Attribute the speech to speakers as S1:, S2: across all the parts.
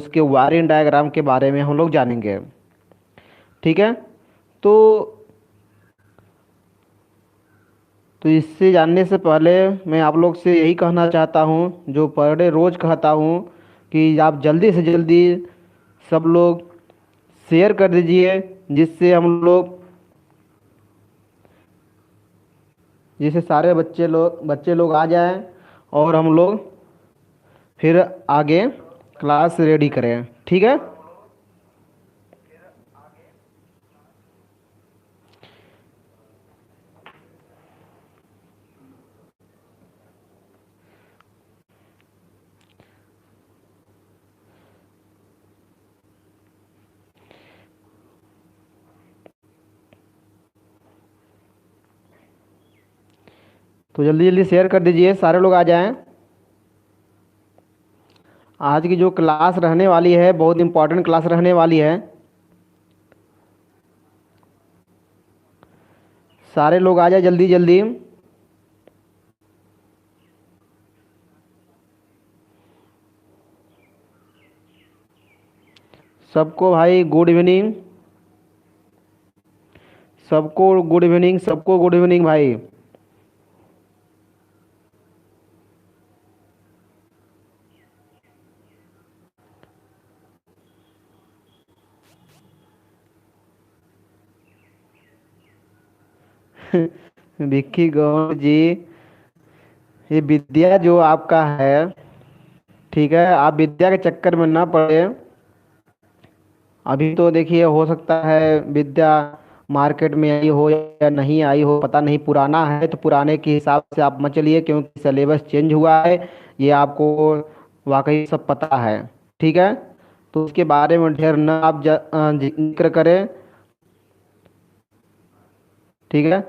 S1: उसके wiring diagram के बारे में हम लोग जानेंगे। ठीक है। तो तो इससे जानने से पहले मैं आप लोग से यही कहना चाहता हूँ, जो पर डे रोज़ कहता हूँ, कि आप जल्दी से जल्दी सब लोग शेयर कर दीजिए, जिससे हम लोग जिससे सारे बच्चे लोग आ जाएं और हम लोग फिर आगे क्लास रेडी करें। ठीक है। तो जल्दी जल्दी शेयर कर दीजिए, सारे लोग आ जाएं। आज की जो क्लास रहने वाली है बहुत इम्पोर्टेंट क्लास रहने वाली है। सारे लोग आ जाए जल्दी जल्दी। सबको भाई गुड इवनिंग। सबको गुड इवनिंग, सबको गुड इवनिंग भाई। विक्की गौड़ जी, ये विद्या जो आपका है, ठीक है, आप विद्या के चक्कर में ना पड़े। अभी तो देखिए, हो सकता है विद्या मार्केट में आई हो या नहीं आई हो, पता नहीं। पुराना है तो पुराने के हिसाब से आप मत चलिए, क्योंकि सिलेबस चेंज हुआ है, ये आपको वाकई सब पता है। ठीक है। तो उसके बारे में ढेर न आप जिक्र करें। ठीक है।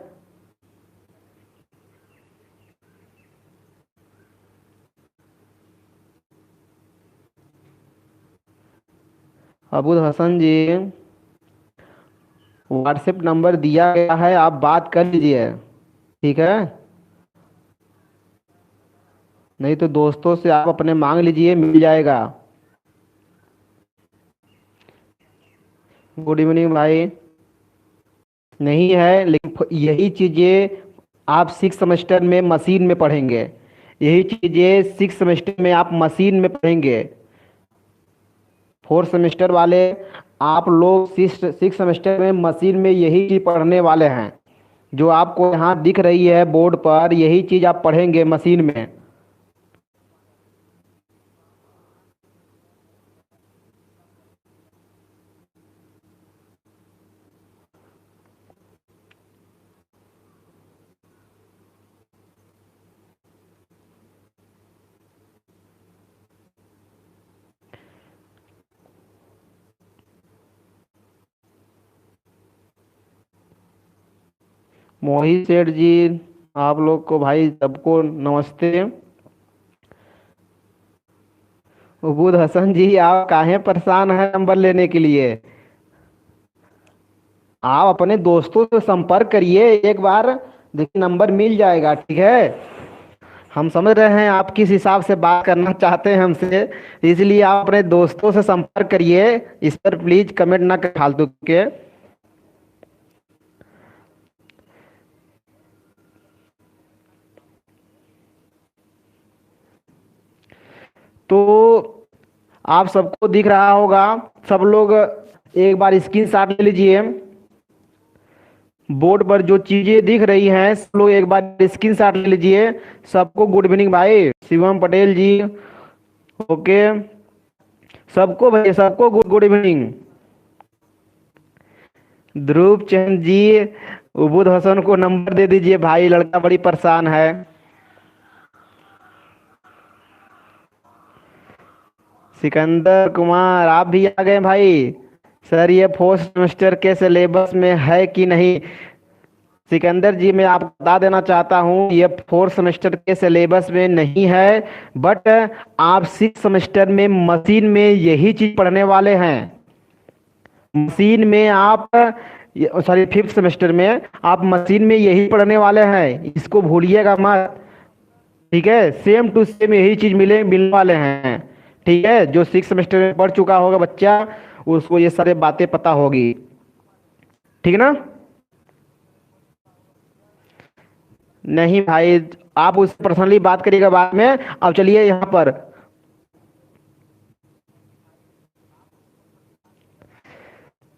S1: अबुल हसन जी, व्हाट्सएप नंबर दिया गया है, आप बात कर लीजिए। ठीक है। नहीं तो दोस्तों से आप अपने मांग लीजिए, मिल जाएगा। गुड इवनिंग भाई। नहीं है, लेकिन यही चीज़ें आप सिक्स सेमेस्टर में मशीन में पढ़ेंगे। यही चीज़ें सिक्स सेमेस्टर में आप मशीन में पढ़ेंगे। फोर्थ सेमेस्टर वाले आप लोग सिक्स सिक्स सेमेस्टर में मशीन में यही चीज़ पढ़ने वाले हैं। जो आपको यहाँ दिख रही है बोर्ड पर, यही चीज़ आप पढ़ेंगे मशीन में। मोहित सेठ जी, आप लोग को भाई सबको नमस्ते। उबूद हसन जी, आप काहे परेशान हैं नंबर लेने के लिए? आप अपने दोस्तों से संपर्क करिए एक बार, देखिए नंबर मिल जाएगा। ठीक है। हम समझ रहे हैं आप किस हिसाब से बात करना चाहते हैं हमसे, इसलिए आप अपने दोस्तों से संपर्क करिए। इस पर प्लीज कमेंट ना कर फालतू के। तो आप सबको दिख रहा होगा, सब लोग एक बार स्क्रीन शॉट ले लीजिए। बोर्ड पर जो चीजें दिख रही हैं, सब लोग एक बार स्क्रीन शॉट ले लीजिए। सबको गुड इवनिंग भाई। शिवम पटेल जी, ओके। सबको भाई, सबको गुड गुड इवनिंग। ध्रुव चंद जी, उबुद हसन को नंबर दे दीजिए भाई, लड़का बड़ी परेशान है। सिकंदर कुमार, आप भी आ गए भाई। सर, ये फोर्थ सेमेस्टर के सिलेबस में है कि नहीं? सिकंदर जी, मैं आपको बता देना चाहता हूँ, ये फोर्थ सेमेस्टर के सिलेबस में नहीं है। बट आप सिक्स सेमेस्टर में मशीन में यही चीज पढ़ने वाले हैं। मशीन में आप, सॉरी, फिफ्थ सेमेस्टर में आप मशीन में यही पढ़ने वाले हैं, इसको भूलिएगा मत। ठीक है। सेम टू सेम यही चीज मिलने वाले हैं। ठीक है, जो 6 सेमेस्टर में पढ़ चुका होगा बच्चा उसको ये सारे बातें पता होगी। ठीक है ना? नहीं भाई, आप उससे पर्सनली बात करिएगा बाद में। अब चलिए यहाँ पर,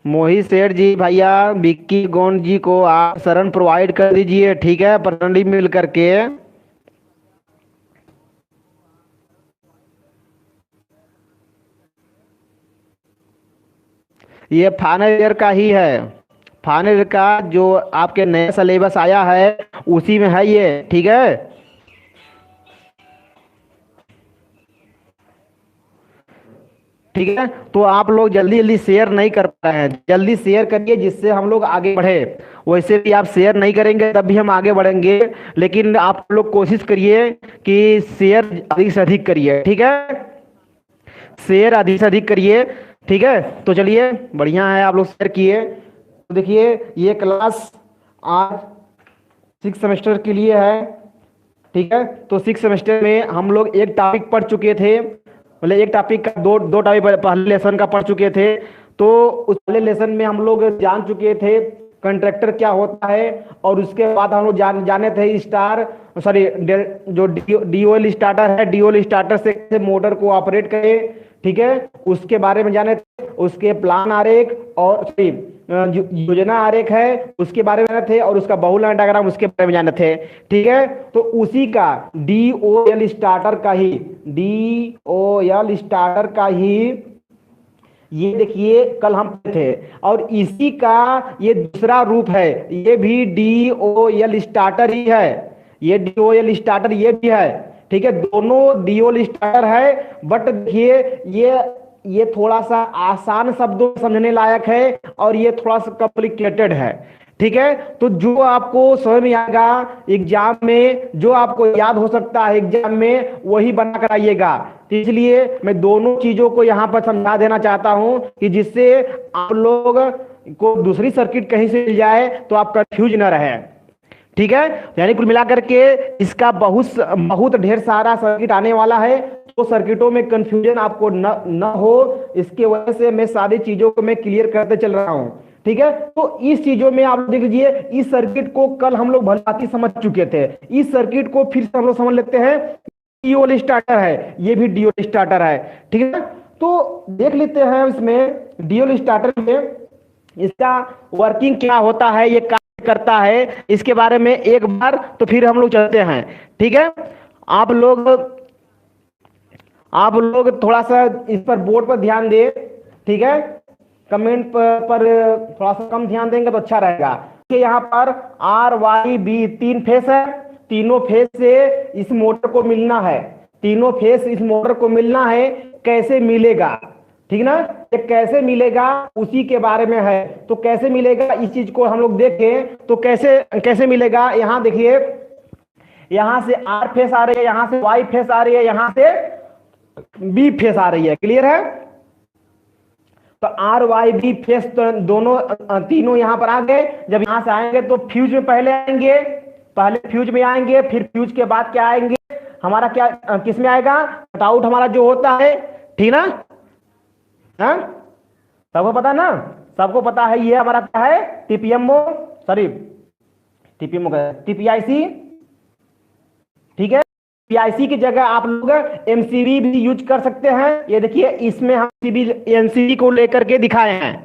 S1: मोहित सेठ जी भैया विक्की गोंड जी को आप शरण प्रोवाइड कर दीजिए, ठीक है, पर्सनली मिल करके। ये फाइनल ईयर का ही है, फाइनल ईयर का जो आपके नया सिलेबस आया है उसी में है ये, ठीक है। ठीक है, तो आप लोग जल्दी जल्दी शेयर नहीं कर पा रहे हैं, जल्दी शेयर करिए जिससे हम लोग आगे बढ़े। वैसे भी आप शेयर नहीं करेंगे तब भी हम आगे बढ़ेंगे, लेकिन आप लोग कोशिश करिए कि शेयर अधिक से अधिक करिए, ठीक है, शेयर अधिक से अधिक करिए। ठीक है, तो चलिए बढ़िया है आप लोग शेयर किए। तो देखिए ये क्लास आज 6 सेमेस्टर के लिए है, ठीक है। तो 6 सेमेस्टर में हम लोग एक टॉपिक पढ़ चुके थे, मतलब एक टॉपिक का दो दो टॉपिक पहले लेसन का पढ़ चुके थे। तो उस पहले लेसन में हम लोग जान चुके थे कंट्रैक्टर क्या होता है, और उसके बाद हम लोग जाने थे स्टार सॉरी जो डीओएल स्टार्टर है, डीओएल स्टार्टर से कैसे मोटर को ऑपरेट करें, ठीक है, उसके बारे में जाने थे। उसके प्लान आरेख और योजना आरेख है उसके बारे में जाने थे, और उसका बहुलक डायग्राम उसके बारे में जाने थे, ठीक है। तो उसी का डीओएल स्टार्टर का ही, डीओएल स्टार्टर का ही ये देखिए कल हम पढ़े थे, और इसी का ये दूसरा रूप है, ये भी डीओएल स्टार्टर ही है, ये डीओएल स्टार्टर ये भी है, ठीक है, दोनों डीओएल स्टार्टर है। बट देखिए ये थोड़ा सा आसान शब्दों में समझने लायक है, और ये थोड़ा सा कॉम्प्लिकेटेड है, ठीक है। तो जो आपको समझ में आएगा एग्जाम में, जो आपको याद हो सकता है एग्जाम में, वही बना कर आइएगा। तो इसलिए मैं दोनों चीजों को यहाँ पर समझा देना चाहता हूं कि जिससे आप लोग को दूसरी सर्किट कहीं से मिल जाए तो आप कंफ्यूज न रहे, ठीक है। यानी कुल मिलाकर के इसका बहुत बहुत ढेर सारा सर्किट आने वाला है, तो सर्किटों में कंफ्यूजन आपको न हो, इसके वजह से मैं सारी चीजों को मैं क्लियर करते चल रहा हूं, ठीक है। तो इस चीजों में आप देख लीजिए, इस सर्किट को कल हम लोग भली समझ चुके थे, इस सर्किट को फिर से हम लोग समझ लेते हैं। डीओएल स्टार्टर है, ये भी डीओएल स्टार्टर है, ठीक है। तो देख लेते हैं इसमें डीओएल स्टार्टर में इसका वर्किंग क्या होता है, ये करता है, इसके बारे में एक बार तो फिर हम लोग चलते हैं, ठीक है। आप लोग थोड़ा सा इस पर बोर्ड पर ध्यान दें, ठीक है, कमेंट पर थोड़ा सा कम ध्यान देंगे तो अच्छा रहेगा। कि यहाँ पर आर वाई बी 3 फेस है, तीनों फेस से इस मोटर को मिलना है, तीनों फेस इस मोटर को मिलना है, कैसे मिलेगा, ठीक ना, ये कैसे मिलेगा उसी के बारे में है। तो कैसे मिलेगा इस चीज को हम लोग देखें, तो कैसे कैसे मिलेगा, यहां देखिए, यहां से आर फेस आ रही है, यहां से वाई फेस आ रही है, यहां से बी फेस आ रही है, क्लियर है। तो आर वाई बी फेस तो दोनों तीनों यहां पर आ गए। जब यहां से आएंगे तो फ्यूज में पहले आएंगे, पहले फ्यूज में आएंगे, फिर फ्यूज के बाद क्या आएंगे, हमारा क्या किस में आएगा, कटआउट हमारा जो होता है, ठीक ना, हाँ सबको पता ना, सबको पता है ये हमारा क्या है, टीपीएमओ सॉरी टीपीएमओ टीपीआईसी, ठीक है। पीआईसी की जगह आप लोग एमसीबी भी यूज कर सकते हैं। ये देखिए इसमें हम एमसीबी को लेकर के दिखाए हैं,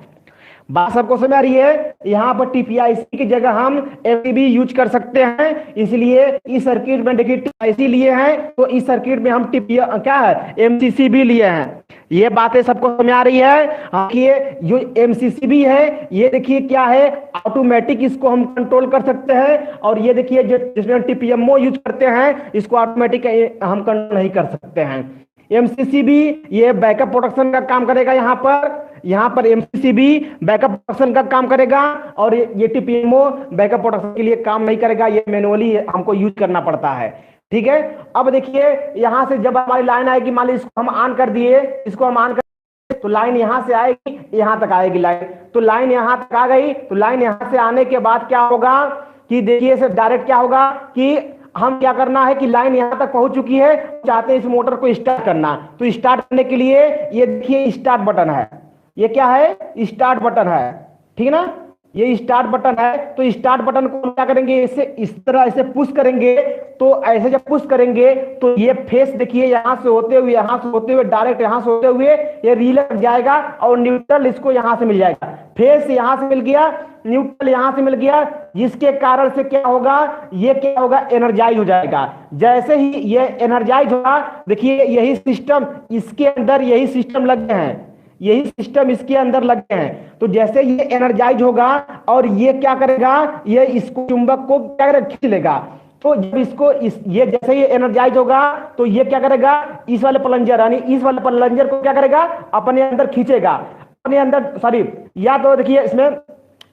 S1: बात सबको समझ आ रही है। यहाँ पर टीपीआईसी की जगह हम एमसीबी यूज कर सकते हैं, इसलिए इस सर्किट में देखिए टीपीआईसी लिए हैं, तो इस सर्किट में हम टीपी क्या है एमसीसी भी लिए हैं। ये बातें सबको समझ आ रही है कि ये जो एमसीसी है ये देखिए क्या है, ऑटोमेटिक इसको हम कंट्रोल कर सकते हैं, और ये देखिए जो जिसमें टीपीएमओ यूज करते हैं इसको ऑटोमेटिक हम कंट्रोल नहीं कर सकते हैं। एमसीसी भी ये बैकअप प्रोटेक्शन का काम करेगा, यहाँ पर एमसीसी भी बैकअप प्रोटेक्शन का काम करेगा, और ये टीपीएमओ बैकअप प्रोटेक्शन के लिए काम नहीं करेगा, ये मैनुअली हमको यूज करना पड़ता है, ठीक है। अब देखिए यहां से जब हमारी लाइन आएगी, मान लीजिए इसको हम ऑन कर दिए, इसको हम ऑन कर तो लाइन यहां से आएगी, यहां तक आएगी लाइन, तो लाइन यहां तक आ गई। तो लाइन यहां से आने के बाद क्या होगा कि देखिए डायरेक्ट क्या होगा कि हम क्या करना है कि लाइन यहां तक पहुंच चुकी है, चाहते हैं इस मोटर को स्टार्ट करना। तो स्टार्ट करने के लिए ये देखिए स्टार्ट बटन है, ये क्या है, स्टार्ट बटन है, ठीक है ना, ये स्टार्ट बटन है। तो स्टार्ट बटन को क्या करेंगे, इसे इस तरह ऐसे पुश करेंगे। तो ऐसे जब पुश करेंगे तो ये फेस देखिए यहां से होते हुए, यहां से होते हुए, डायरेक्ट यहां से होते हुए ये रिले लग जाएगा और न्यूट्रल इसको यहां से मिल जाएगा। फेस यहां से मिल गया, न्यूट्रल यहां से मिल गया, जिसके कारण से क्या होगा, ये क्या होगा, एनर्जाइज हो जाएगा। जैसे ही ये एनर्जाइज होगा, देखिए यही सिस्टम इसके अंदर, यही सिस्टम लगे हैं, यही सिस्टम इसके अंदर लगे हैं। तो जैसे ये एनर्जाइज होगा और ये क्या करेगा, ये इसको चुंबक को क्या करेगा, खींच लेगा। तो जब इसको ये जैसे ये एनर्जाइज होगा तो ये क्या करेगा, इस वाले प्लंजर यानी इस वाले प्लंजर को क्या करेगा, अपने अंदर खींचेगा, अपने अंदर, सॉरी, या तो देखिए इसमें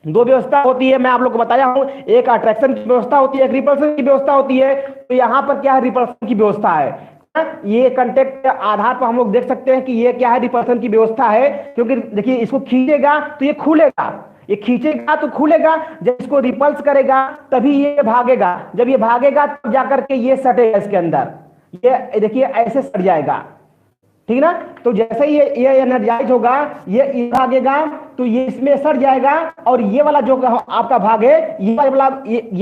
S1: दो व्यवस्था होती है, मैं आप लोग को बताया हूं, एक अट्रैक्शन की व्यवस्था होती है, एक रिपल्सन की व्यवस्था होती है। तो यहां पर क्या है, रिपल्सन की व्यवस्था है। ये कंटेक्ट के आधार पर हम लोग देख सकते हैं कि ये क्या है, रिपल्सन की व्यवस्था है। क्योंकि देखिए इसको खींचेगा तो ये खुलेगा, ये खींचेगा तो खुलेगा, जब इसको रिपल्स करेगा तभी ये भागेगा, जब ये भागेगा तब जाकर के ये सटेगा इसके अंदर, ये देखिए ऐसे सट जाएगा, ठीक ना। तो जैसे ही ये एनर्जाइज होगा, ये भागेगा तो ये इसमें सट जाएगा, और ये वाला जो आपका भाग है, ये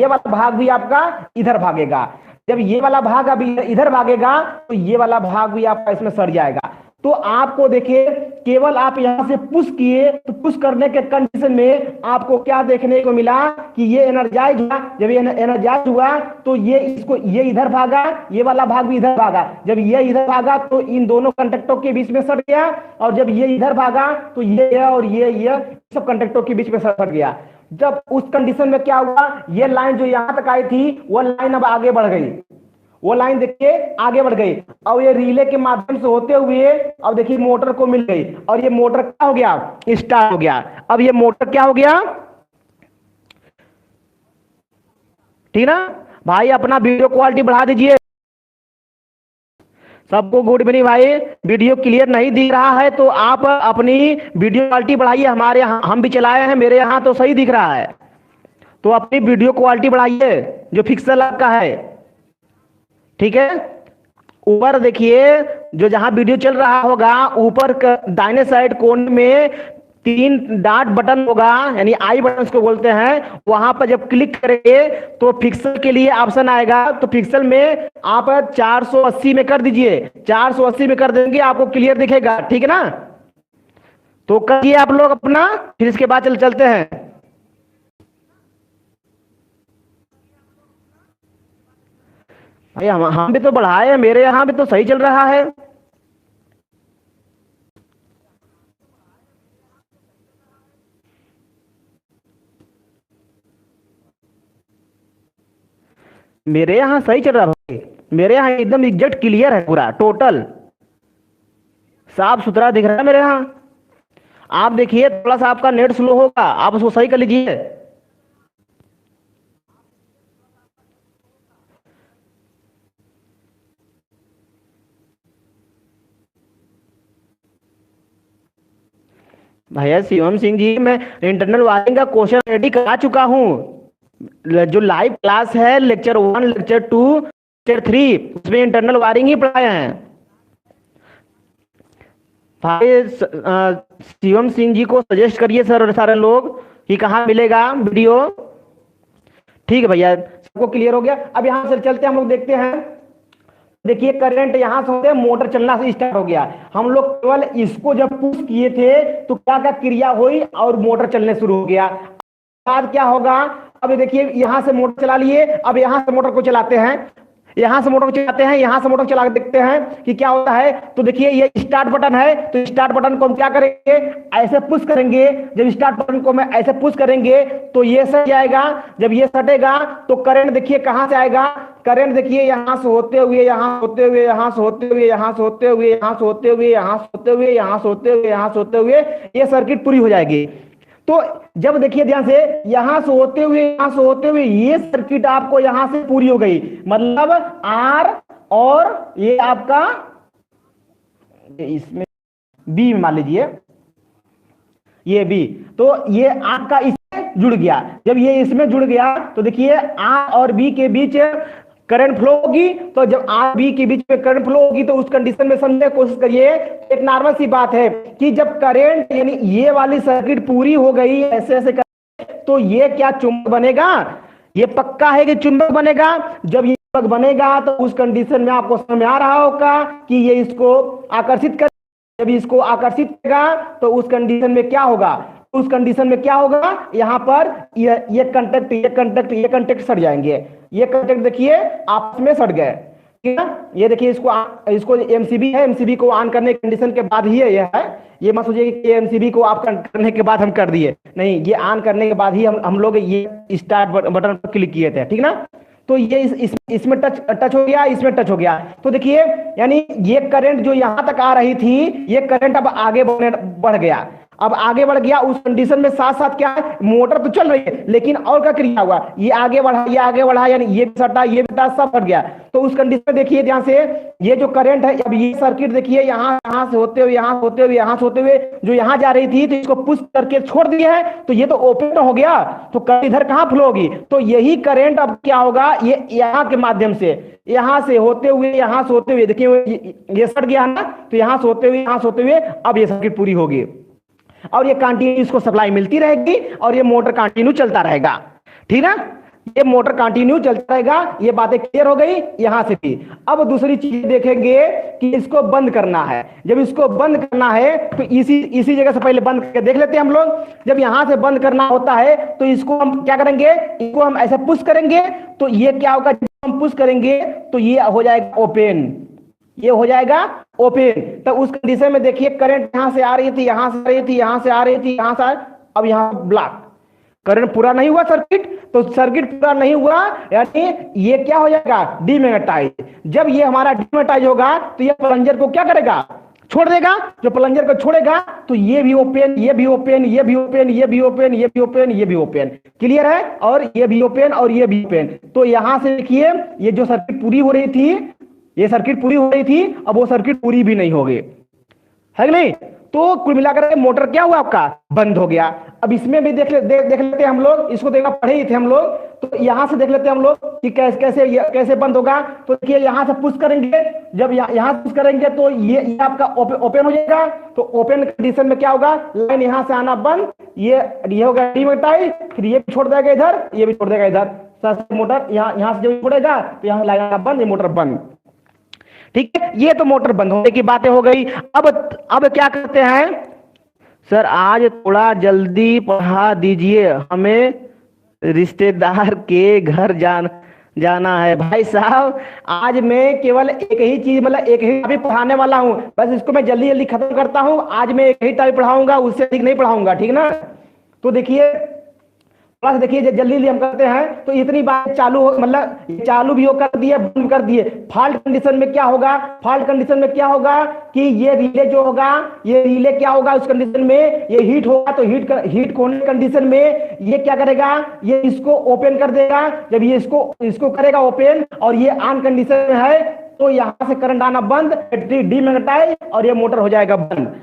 S1: वाला भाग भी आपका इधर भागेगा। जब ये वाला भाग अभी इधर भागेगा तो ये वाला भाग भी आपका इसमें सड़ जाएगा। तो आपको देखिए केवल आप यहां से पुश किए, तो पुश करने के कंडीशन में आपको क्या देखने को मिला कि ये एनर्जाइज हुआ। जब ये एनर्जाइज हुआ तो ये इसको, ये इधर भागा, ये वाला भाग भी इधर भागा। जब ये इधर भागा तो इन दोनों कंडक्टरों के बीच में सट गया, और जब ये इधर भागा तो ये और ये सब कंडक्टरों के बीच में सट गया। जब उस कंडीशन में क्या हुआ, ये लाइन जो यहां तक आई थी वो लाइन अब आगे बढ़ गई, वो लाइन देखिए आगे बढ़ गई, और ये रिले के माध्यम से होते हुए अब देखिए मोटर को मिल गई, और ये मोटर क्या हो गया, स्टार्ट हो गया। अब ये मोटर क्या हो गया, ठीक ना भाई। अपना वीडियो क्वालिटी बढ़ा दीजिए, सबको गुड इवनिंग भाई। वीडियो क्लियर नहीं दिख रहा है तो आप अपनी वीडियो क्वालिटी बढ़ाइए। हमारे यहाँ हम भी चलाए हैं, मेरे यहाँ तो सही दिख रहा है, तो अपनी वीडियो क्वालिटी बढ़ाइए जो पिक्सल आपका है, ठीक है। ऊपर देखिए जो जहां वीडियो चल रहा होगा, ऊपर दाहिने साइड कोने में 3 डॉट बटन होगा, यानी आई बटन को बोलते हैं। वहां पर जब क्लिक करेंगे तो पिक्सल के लिए ऑप्शन आएगा, तो पिक्सल में आप 480 में कर दीजिए, 480 में कर देंगे आपको क्लियर दिखेगा, ठीक है ना। तो करिए आप लोग अपना, फिर इसके बाद चलते हैं। भाई हम भी तो बढ़ाए हैं, मेरे यहां भी तो सही चल रहा है। मेरे यहां सही चल रहा है भाई, मेरे यहां एकदम एग्जैक्ट क्लियर है, पूरा टोटल साफ सुथरा दिख रहा है मेरे यहां। आप देखिए थोड़ा सा आपका नेट स्लो होगा, आप उसको सही कर लीजिए। भैया शिवम सिंह जी, मैं इंटरनल वायरिंग का क्वेश्चन रेडी करा चुका हूं। जो लाइव क्लास है लेक्चर 1, लेक्चर 2, लेक्चर 3, उसमें इंटरनल वायरिंग ही पढ़ाए हैं भाई। शिवम सिंह जी को सजेस्ट करिए सर और सारे लोग कि कहाँ मिलेगा वीडियो, ठीक है भैया। सबको क्लियर हो गया। अब यहां से चलते हैं, हम लोग देखते हैं। देखिए करंट यहां से होते मोटर चलना से स्टार्ट हो गया। हम लोग केवल इसको जब पुश किए थे तो क्या क्या क्रिया हुई और मोटर चलने शुरू हो गया। बाद क्या होगा, अब देखिए यहां से मोटर चला लिए, अब यहां से मोटर को चलाते हैं, यहां से मोटर चलाते हैं, यहां से मोटर चला के देखते हैं कि क्या होता है। तो देखिए ये स्टार्ट बटन है, तो स्टार्ट बटन को हम क्या करेंगे, ऐसे पुश करेंगे। जब स्टार्ट बटन को मैं ऐसे पुश करेंगे तो ये सट जाएगा। जब ये सटेगा तो करंट देखिए कहां से आएगा, करंट देखिए यहां से होते हुए, यहां होते हुए, यहां से होते हुए, यहां से होते हुए, यहां से होते हुए, यहां से होते हुए, यहां से होते हुए, यहां से होते हुए ये सर्किट पूरी हो जाएगी। तो जब देखिए ध्यान से, यहां से होते हुए, यहां से होते हुए ये सर्किट आपको यहां से पूरी हो गई, मतलब आर और ये आपका इसमें बी मान लीजिए, ये बी, तो ये आपका इसमें जुड़ गया। जब ये इसमें जुड़ गया तो देखिए आर और बी के बीच करंट फ्लो होगी, तो जब आर बी के बीच में करंट फ्लो होगी तो उस कंडीशन में समझने की कोशिश करिए। एक नॉर्मल सी बात है कि जब करंट यानी ये वाली सर्किट पूरी हो गई ऐसे ऐसे तो ये क्या चुंबक बनेगा, ये पक्का है कि चुंबक बनेगा। जब ये चुंबक बनेगा तो उस कंडीशन में आपको समझ में आ रहा होगा कि ये इसको आकर्षित कर, जब इसको आकर्षित करेगा तो उस कंडीशन में क्या होगा, उस कंडीशन में क्या होगा, यहां पर ये कंटेक्ट सट जाएंगे। ये कंटेक्ट देखिए आपस में सट गए, ठीक है ना। ये देखिए इसको एमसीबी है, एमसीबी को ऑन करने की कंडीशन के बाद ही ये है। ये मत सोचिए कि एमसीबी को आप करने के बाद हम कर दिए, नहीं, ये ऑन करने के बाद ही हम लोग ये स्टार्ट बटन पर क्लिक किए थे, ठीक ना। तो ये इसमें टच हो गया, इसमें टच हो गया। तो देखिए यानी ये करंट जो यहां तक आ रही थी, ये करंट अब आगे बढ़ गया। अब आगे बढ़ गया उस कंडीशन में साथ साथ क्या है, मोटर तो चल रही है लेकिन और क्या क्रिया हुआ, ये आगे बढ़ा यानी ये भी सटा, ये भी सब हट गया। तो उस कंडीशन में देखिए ध्यान से, ये जो करंट है, अब ये सर्किट देखिए यहां से होते हुए यहां से होते हुए जो यहां जा रही थी, तो इसको पुश करके छोड़ दिया है, तो ये तो ओपन हो गया, तो करंट इधर कहां फ्लो होगी, तो यही करंट अब क्या होगा, ये यहां के माध्यम से यहां से होते हुए देखिए ये सट गया ना, तो यहां से होते हुए अब ये सर्किट पूरी होगी और ये कंटिन्यू इसको सप्लाई मिलती रहेगी और ये मोटर कंटिन्यू चलता रहेगा, ठीक ना। ये मोटर कंटिन्यू चलता रहेगा। ये बातें क्लियर हो गई यहां से भी। अब दूसरी चीज देखेंगे कि इसको बंद करना है। जब इसको बंद करना है तो इसी जगह से पहले बंद करके देख लेते हैं हम लोग। जब यहां से बंद करना होता है तो इसको हम क्या करेंगे, इसको हम ऐसे पुश करेंगे, तो ये क्या होगा, जब हम पुश करेंगे तो ये हो जाएगा ओपन, ये हो जाएगा ओपन। तो उस कंडीशन में देखिए करंट यहां से आ रही थी, यहां से आ रही थी, यहां से आ रही थी, यहां से अब यहां ब्लॉक, करंट पूरा नहीं हुआ सर्किट। तो सर्किट पूरा नहीं हुआ यानी ये क्या हो जाएगा, डीमैग्नेटाइज। जब ये हमारा डीमैग्नेटाइज होगा तो ये प्लंजर को क्या करेगा, छोड़ देगा। जो प्लंजर को छोड़ेगा तो ये भी ओपन, ये भी ओपन, ये भी ओपन, ये भी ओपन, ये भी ओपन, ये भी ओपन, क्लियर है। और ये भी ओपन और ये भी ओपन। तो यहां से देखिए ये जो सर्किट पूरी हो रही थी, ये सर्किट पूरी हो रही थी, अब वो सर्किट पूरी भी नहीं होगी, है कि नहीं। तो कुल मिलाकर के मोटर क्या हुआ आपका, बंद हो गया। अब इसमें भी देख लेते हैं हम लोग, इसको देखना पढ़े ही थे हम लोग, तो यहां से देख लेते हैं हम लोग कि कैसे बंद होगा। तो देखिए यहां से पुश करेंगे, जब यहां पुश करेंगे तो ये आपका ओपन हो जाएगा। तो ओपन कंडीशन में क्या होगा, लाइन यहां से आना बंद, ये होगा डीमैग्नेटाइज, फिर ये छोड़ देगा इधर, ये भी छोड़ देगा इधर, मोटर यहां से जब छोड़ेगा तो यहां लाइन आना बंद, ये मोटर बंद, ठीक है। ये तो मोटर बंद होने की बातें हो गई। अब क्या करते हैं, सर आज थोड़ा जल्दी पढ़ा दीजिए, हमें रिश्तेदार के घर जाना है। भाई साहब आज मैं केवल एक ही चीज, मतलब एक ही टॉपिक पढ़ाने वाला हूं, बस इसको मैं जल्दी जल्दी खत्म करता हूं। आज मैं एक ही टॉपिक पढ़ाऊंगा, उससे अधिक नहीं पढ़ाऊंगा, ठीक ना। तो देखिए प्लस देखिए जल्दी जल्दी हम करते हैं। तो इतनी बात चालू हो, मतलब चालू भी हो कर दिए, बंद कर दिए। फॉल्ट कंडीशन में क्या होगा, फॉल्ट कंडीशन में क्या होगा कि ये रिले जो होगा, ये रिले क्या होगा उस कंडीशन में, ये हीट होगा, तो हीट होने कंडीशन में ये क्या करेगा, ये इसको ओपन कर देगा। जब ये इसको करेगा ओपन और ये ऑन कंडीशन में है तो यहां से करंट आना बंद, डीमैग्नेटाइज, और ये मोटर हो जाएगा बंद,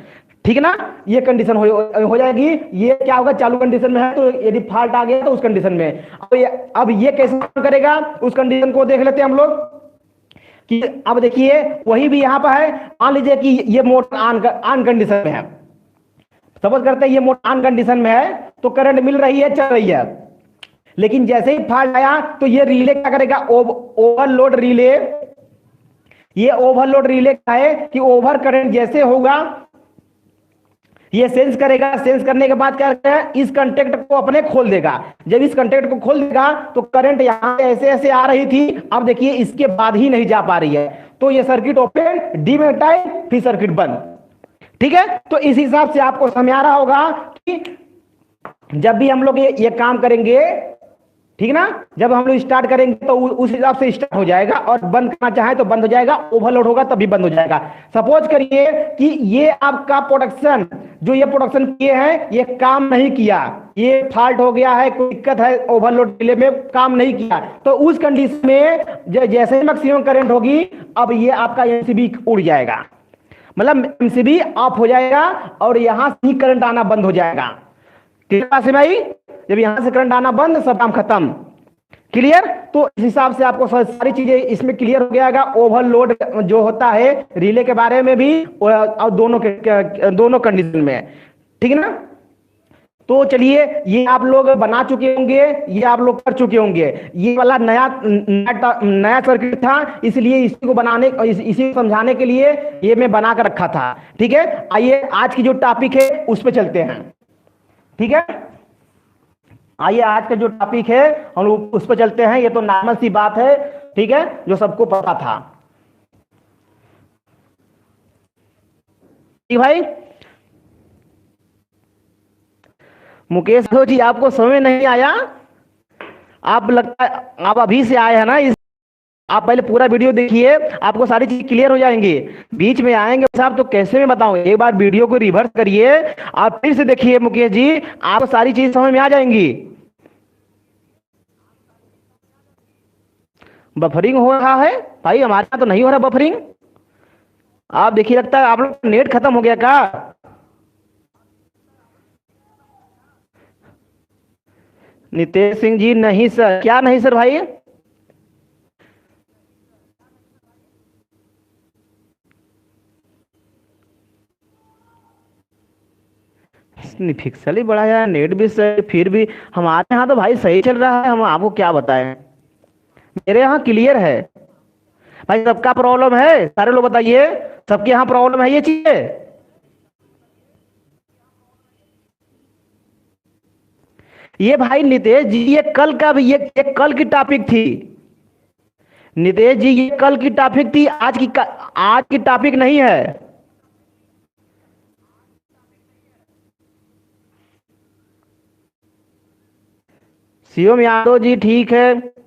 S1: ठीक है ना। ये कंडीशन हो जाएगी। ये क्या होगा, चालू कंडीशन में है तो यदि फॉल्ट आ गया तो उस कंडीशन में अब ये कैसे काम करेगा, उस कंडीशन को देख लेते हैं हम लोग कि अब देखिए वही भी यहां पर है। मान लीजिए कि ये मोटर ऑन कंडीशन में है, सपोज करते हैं ये मोटर ऑन कंडीशन में है, तो करंट मिल रही है, चल रही है। लेकिन जैसे ही फॉल्ट आया तो ये रिले क्या करेगा, ओवरलोड रिले। ये ओवरलोड रिले क्या है कि ओवर करंट जैसे होगा ये सेंस करेगा, सेंस करने के बाद क्या करेगा, इस कंटेक्ट को अपने खोल देगा। जब इस कंटेक्ट को खोल देगा तो करंट यहां ऐसे ऐसे आ रही थी, अब देखिए इसके बाद ही नहीं जा पा रही है, तो ये सर्किट ओपन, डीमैग्नेटाइज, फिर सर्किट बंद, ठीक है। तो इस हिसाब से आपको समझ आ रहा होगा कि जब भी हम लोग ये काम करेंगे, ठीक ना, जब हम लोग स्टार्ट करेंगे तो उस हिसाब से स्टार्ट हो जाएगा, और बंद करना चाहे तो बंद हो जाएगा, ओवरलोड होगा तभी बंद हो जाएगा। सपोज करिए कि ये आपका प्रोडक्शन, जो ये प्रोडक्शन किए हैं ये काम नहीं किया, ये फॉल्ट हो गया है, कोई दिक्कत है, ओवरलोड रिले में काम नहीं किया, तो उस कंडीशन में जैसे ही मैक्सिमम करंट होगी, अब ये आपका एमसीबी उड़ जाएगा, मतलब एमसीबी ऑफ हो जाएगा और यहां से ही करंट आना बंद हो जाएगा। ठीक है भाई, जब यहां से करंट आना बंद, सब काम खत्म। क्लियर। तो इस हिसाब से आपको सारी चीजें इसमें क्लियर हो गया। ओवरलोड जो होता है रिले के बारे में भी और दोनों कंडीशन में, ठीक है ना। तो चलिए, ये आप लोग बना चुके होंगे, ये आप लोग कर चुके होंगे। ये वाला नया नया सर्किट था, इसलिए इसी को इसी को समझाने के लिए ये मैं बना कर रखा था। ठीक है, आइए आज की जो टॉपिक है उस पर चलते हैं। ठीक है, आइए आज का जो टॉपिक है हम लोग उस पर चलते हैं। ये तो नॉर्मल सी बात है, ठीक है, जो सबको पता था। ठीक भाई, मुकेश जी आपको समझ नहीं आया? आप लगता है आप अभी से आए हैं ना, आप पहले पूरा वीडियो देखिए, आपको सारी चीज क्लियर हो जाएंगी। बीच में आएंगे साहब तो कैसे मैं बताऊं? एक बार वीडियो को रिवर्स करिए, आप फिर से देखिए मुकेश जी, आपको सारी चीज समझ में आ जाएंगी। बफरिंग हो रहा है भाई, हमारे यहाँ तो नहीं हो रहा बफरिंग। आप देखिए, लगता है आप लोग नेट खत्म हो गया क्या? नितेश सिंह जी नहीं सर, क्या नहीं सर भाई? पिक्सल ही बढ़ाया, नेट भी सही, फिर भी हमारे यहाँ तो भाई सही चल रहा है। हम आपको क्या बताएं, मेरे यहाँ क्लियर है भाई। सबका प्रॉब्लम है, सारे लोग बताइए, सबके यहाँ प्रॉब्लम है ये चीजें? ये भाई नितेश जी, ये कल का भी ये कल की टॉपिक थी। नितेश जी ये कल की टॉपिक थी, आज की टॉपिक नहीं है। शिवम यादव जी ठीक है।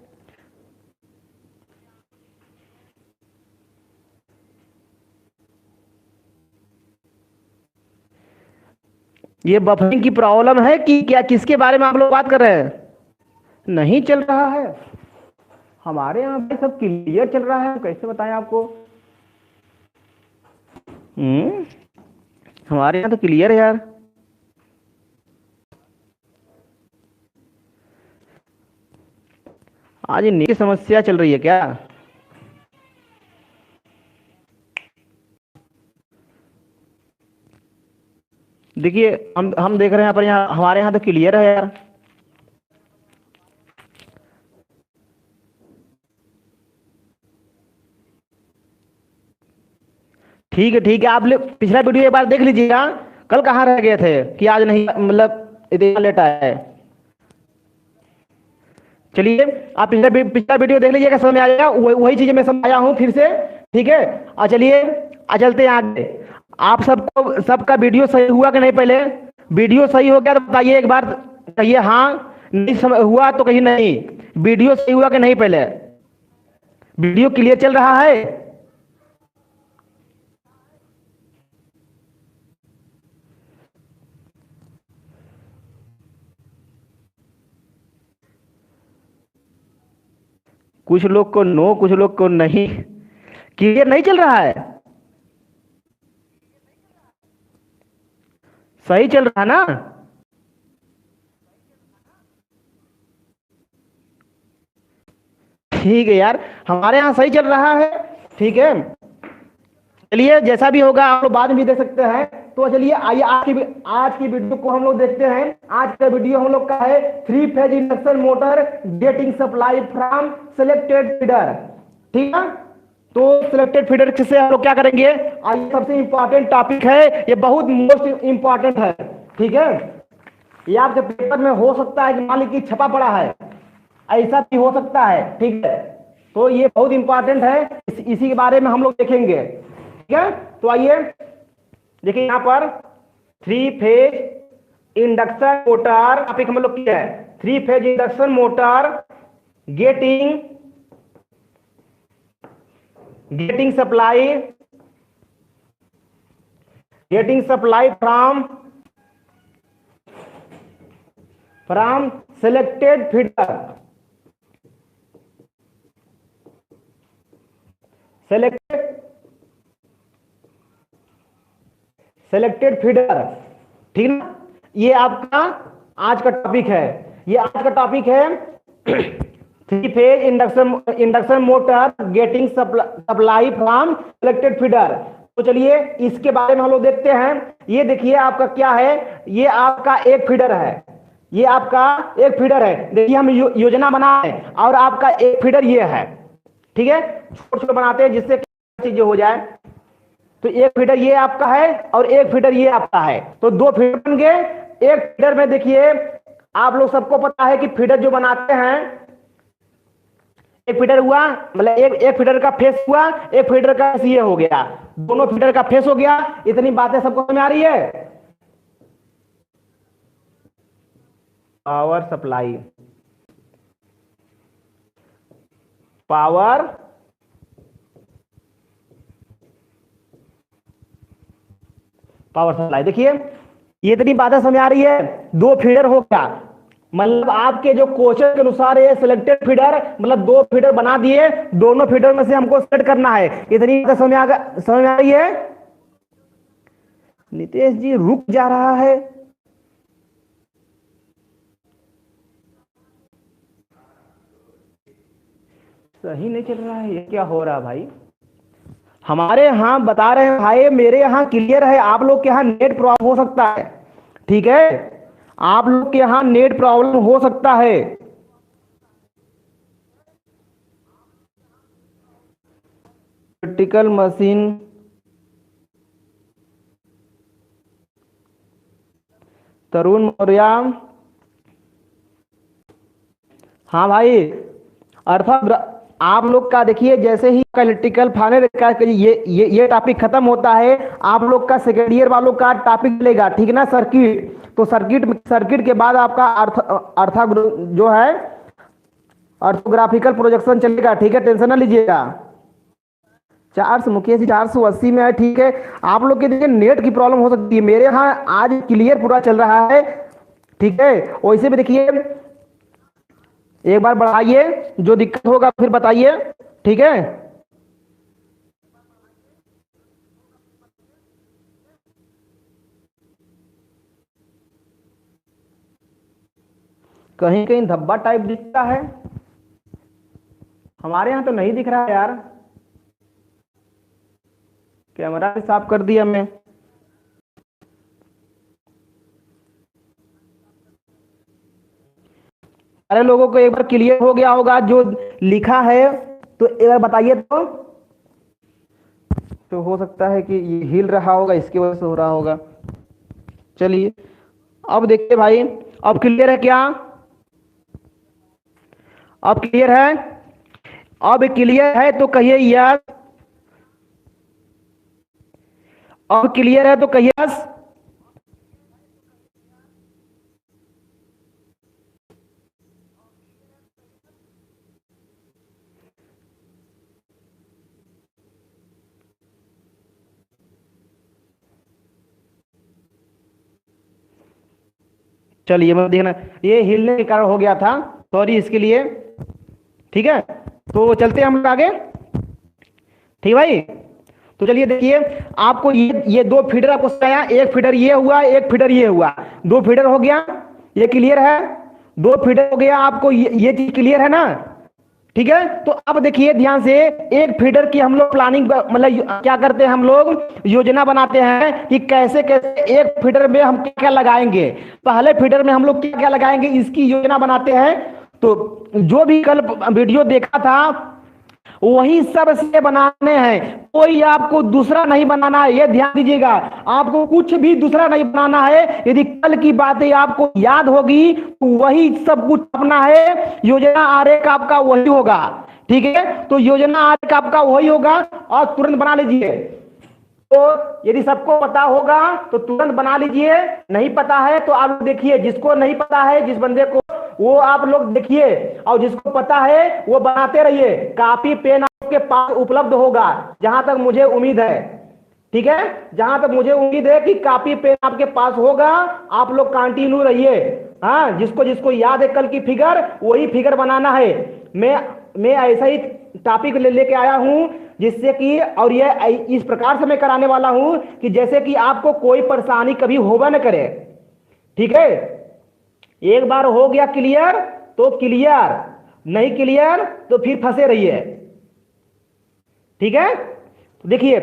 S1: ये बफरिंग की प्रॉब्लम है कि क्या, किसके बारे में आप लोग बात कर रहे हैं? नहीं चल रहा है हमारे यहाँ भाई, सब क्लियर चल रहा है, कैसे बताएं आपको? हमारे यहाँ तो क्लियर है यार। आज ये नेट की समस्या चल रही है क्या? देखिए, हम देख रहे हैं यहाँ पर, यहाँ हमारे यहाँ तो क्लियर है यार। ठीक है ठीक है, आप पिछला वीडियो एक बार देख लीजिएगा। कल कहाँ रह गए थे कि आज नहीं, मतलब इतना लेट आया है? चलिए, आप पिछला वीडियो देख लीजिएगा, समझ में आ जाएगा। वही चीजें मैं समझाया हूँ फिर से। ठीक है, और चलिए चलते हैं आगे। आप सबको, सबका वीडियो सही हुआ कि नहीं? पहले वीडियो सही हो गया तो बताइए एक बार, कहिए हाँ। नहीं हुआ तो कहीं नहीं। वीडियो सही हुआ कि नहीं? पहले वीडियो क्लियर चल रहा है? कुछ लोग को नो, कुछ लोग को नहीं, क्लियर नहीं चल रहा है। सही चल रहा है ना? ठीक है यार, हमारे यहाँ सही चल रहा है। ठीक है, चलिए जैसा भी होगा आप लोग बाद में भी देख सकते हैं। तो चलिए आइए आज की वीडियो को हम लोग देखते हैं। आज का वीडियो हम लोग का है 3 phase induction motor getting supply from selected feeder. ठीक है, तो सिलेक्टेड फीडर से हम लोग क्या करेंगे? आइए, सबसे इंपॉर्टेंट टॉपिक है ये, बहुत मोस्ट इंपॉर्टेंट है। ठीक है, ये आपके पेपर में हो सकता है कि मान लीजिए छपा पड़ा है, ऐसा भी हो सकता है। ठीक है, तो ये बहुत इंपॉर्टेंट है, इसी के बारे में हम लोग देखेंगे। ठीक है, तो आइए देखिए यहां पर 3 फेज इंडक्शन मोटर टॉपिक हम लोग किया है। 3 phase induction motor getting supply from selected feeder, selected feeder. ठीक ना, ये आपका आज का टॉपिक है। ये आज का टॉपिक है three phase induction motor getting supply from electric feeder. तो चलिए इसके बारे में हम लोग देखते हैं। ये देखिए आपका क्या है, ये आपका एक फीडर है, ये आपका एक फीडर है। देखिए हम योजना बनाए और आपका एक फीडर ये है, ठीक है। छोटे छोटे बनाते हैं जिससे चीजें हो जाए। तो एक फीडर ये आपका है और एक फीडर ये आपका है, तो दो फीडर बन गए। एक फीडर में देखिए आप लोग सबको पता है कि फीडर जो बनाते हैं, एक फीडर हुआ मतलब एक फीडर का फेस हुआ, एक फीडर का ये हो गया, दोनों फीडर का फेस हो गया। इतनी बातें सबको समझ में आ रही है। पावर सप्लाई, पावर सप्लाई, देखिए ये इतनी बातें समझ आ रही है। दो फीडर हो गया, मतलब आपके जो क्वेश्चन के अनुसार ये सिलेक्टेड फीडर मतलब दो फीडर बना दिए, दोनों फीडर में से हमको सेलेक्ट करना है। इतनी बातें समझ आ रही है। नितेश जी रुक जा रहा है। सही नहीं चल रहा है, ये क्या हो रहा है भाई। हमारे यहाँ बता रहे हैं भाई, मेरे यहाँ क्लियर है, आप लोग के यहाँ नेट प्रॉब्लम हो सकता है, ठीक है। आप लोग के यहाँ नेट प्रॉब्लम हो सकता है। प्रैक्टिकल मशीन, तरुण मौर्य, हाँ भाई। अर्थात आप लोग का देखिए जैसे ही इलेक्ट्रिकल फाइनल का ये टॉपिक खत्म होता है, आप लोग का सेकेंड ईयर वालों का टॉपिक मिलेगा, ठीक है ना, सर्किट। तो सर्किट के बाद आपका अर्था जो है ऑर्थोग्राफिकल प्रोजेक्शन चलेगा, ठीक है, टेंशन ना लीजिएगा। 400 मुकेश जी 480 में है, ठीक है। आप लोग के देखिए नेट की प्रॉब्लम हो सकती है, मेरे यहाँ आज क्लियर पूरा चल रहा है, ठीक है। वैसे भी देखिए एक बार बढ़ाइए, जो दिक्कत होगा फिर बताइए, ठीक है। कहीं कहीं धब्बा टाइप दिखता है, हमारे यहाँ तो नहीं दिख रहा है यार। कैमरा भी साफ कर दिया मैं। सारे लोगों को एक बार क्लियर हो गया होगा जो लिखा है, तो एक बार बताइए। तो हो सकता है कि ये हिल रहा होगा, इसकी वजह से हो रहा होगा। चलिए अब देखिए भाई, अब क्लियर है क्या? अब क्लियर है? अब क्लियर है तो कहिए यस। अब क्लियर है तो कहिए यस। चलिए मैं देखना, ये हिलने के कारण हो गया था, सॉरी इसके लिए, ठीक है। तो चलते हैं हम लोग आगे, ठीक भाई। तो चलिए देखिए, आपको ये दो फीडर आपको बताया, एक फीडर ये हुआ, एक फीडर ये हुआ, दो फीडर हो गया, ये क्लियर है। दो फीडर हो गया, आपको ये चीज क्लियर है ना, ठीक है। तो अब देखिए ध्यान से, एक फीडर की हम लोग प्लानिंग मतलब क्या करते हैं, हम लोग योजना बनाते हैं कि कैसे कैसे एक फीडर में हम क्या क्या लगाएंगे, पहले फीडर में हम लोग क्या क्या लगाएंगे, इसकी योजना बनाते हैं। तो जो भी कल वीडियो देखा था वही सब से बनाने हैं, कोई आपको दूसरा नहीं बनाना है, ये ध्यान दीजिएगा। आपको कुछ भी दूसरा नहीं बनाना है। यदि कल की बातें आपको याद होगी तो वही सब कुछ अपना है, योजना आरेख आपका वही होगा, ठीक है। तो योजना आरेख आपका वही होगा और तुरंत बना लीजिए। तो यदि सबको पता होगा तो तुरंत बना लीजिए, नहीं पता है तो आप देखिए, जिसको नहीं पता है जिस बंदे को, वो आप लोग देखिए, और जिसको पता है वो बनाते रहिए। कॉपी पेन आपके पास उपलब्ध होगा, जहां तक मुझे उम्मीद है, ठीक है। जहां तक मुझे उम्मीद है कि कॉपी पेन आपके पास होगा, आप लोग कंटिन्यू रहिए। हाँ, जिसको जिसको याद है कल की फिगर, वही फिगर बनाना है। मैं ऐसा ही टॉपिक लेके आया हूं जिससे कि, और ये इस प्रकार से मैं कराने वाला हूं कि जैसे कि आपको कोई परेशानी कभी होगा न करे, ठीक है। एक बार हो गया क्लियर तो क्लियर,
S2: नहीं क्लियर तो फिर फंसे रहिए, ठीक है। तो देखिए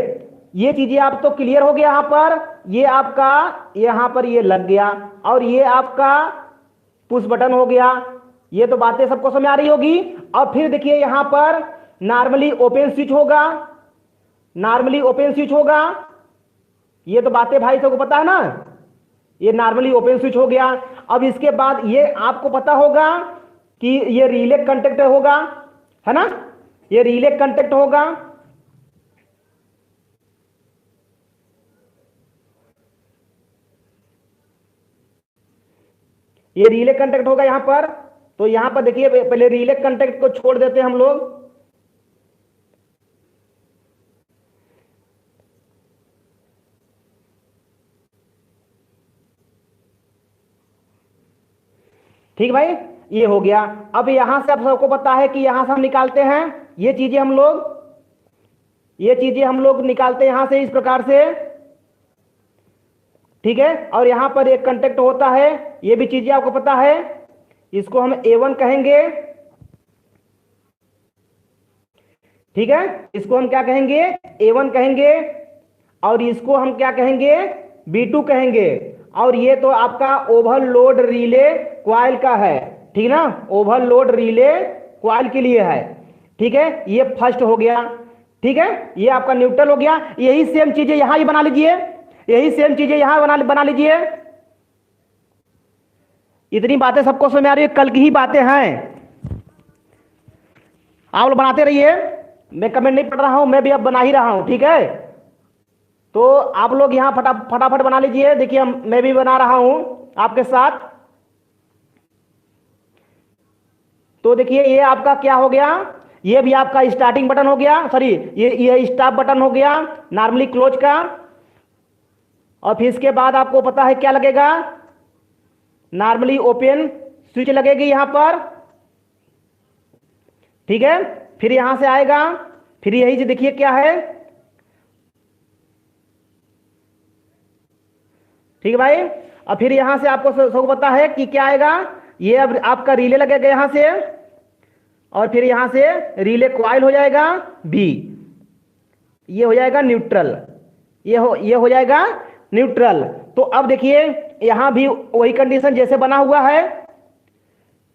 S2: ये चीजें आप तो क्लियर हो गया, यहां पर ये आपका यहां पर ये लग गया और ये आपका पुश बटन हो गया, ये तो बातें सबको समझ आ रही होगी। और फिर देखिए यहां पर नॉर्मली ओपन स्विच होगा, नॉर्मली ओपन स्विच होगा, ये तो बातें भाई सबको पता है ना, ये नॉर्मली ओपन स्विच हो गया। अब इसके बाद ये आपको पता होगा कि ये रिले कंटेक्ट होगा, है ना, ये रिले कंटेक्ट होगा, ये रिले कंटेक्ट होगा यहां पर। तो यहां पर देखिए पहले रिले कंटेक्ट को छोड़ देते हैं हम लोग, ठीक भाई, ये हो गया। अब यहां से आप सबको पता है कि यहां से हम निकालते हैं ये चीजें हम लोग, ये चीजें हम लोग निकालते हैं यहां से इस प्रकार से, ठीक है। और यहां पर एक कंटेक्ट होता है, ये भी चीजें आपको पता है, इसको हम A1 कहेंगे, ठीक है, इसको हम क्या कहेंगे, A1 कहेंगे। और इसको हम क्या कहेंगे, B2 कहेंगे। और ये तो आपका ओवरलोड रिले क्वाइल का है, ठीक ना, ओवरलोड रिले क्वाइल के लिए है, ठीक है। ये फर्स्ट हो गया, ठीक है, ये आपका न्यूट्रल हो गया। यही सेम चीजें यहां ही बना लीजिए, यही सेम चीजें यहां बना लीजिए। इतनी बातें सबको समझ आ रही है, कल की ही बातें हैं, आप लोग बनाते रहिए, मैं कमेंट नहीं पढ़ रहा हूं, मैं भी अब बना ही रहा हूं, ठीक है। तो आप लोग यहां फटाफट बना लीजिए। देखिए मैं भी बना रहा हूं आपके साथ। तो देखिए ये आपका क्या हो गया, ये भी आपका स्टार्टिंग बटन हो गया, सॉरी ये स्टॉप बटन हो गया नॉर्मली क्लोज का। और फिर इसके बाद आपको पता है क्या लगेगा, नॉर्मली ओपन स्विच लगेगी यहां पर, ठीक है। फिर यहां से आएगा, फिर यही से देखिए क्या है, ठीक है भाई। और फिर यहां से आपको सब पता है कि क्या आएगा, ये अब आपका रिले लगेगा यहां से, और फिर यहां से रिले कॉइल हो जाएगा बी, ये हो जाएगा न्यूट्रल, ये हो जाएगा न्यूट्रल। तो अब देखिए यहां भी वही कंडीशन जैसे बना हुआ है,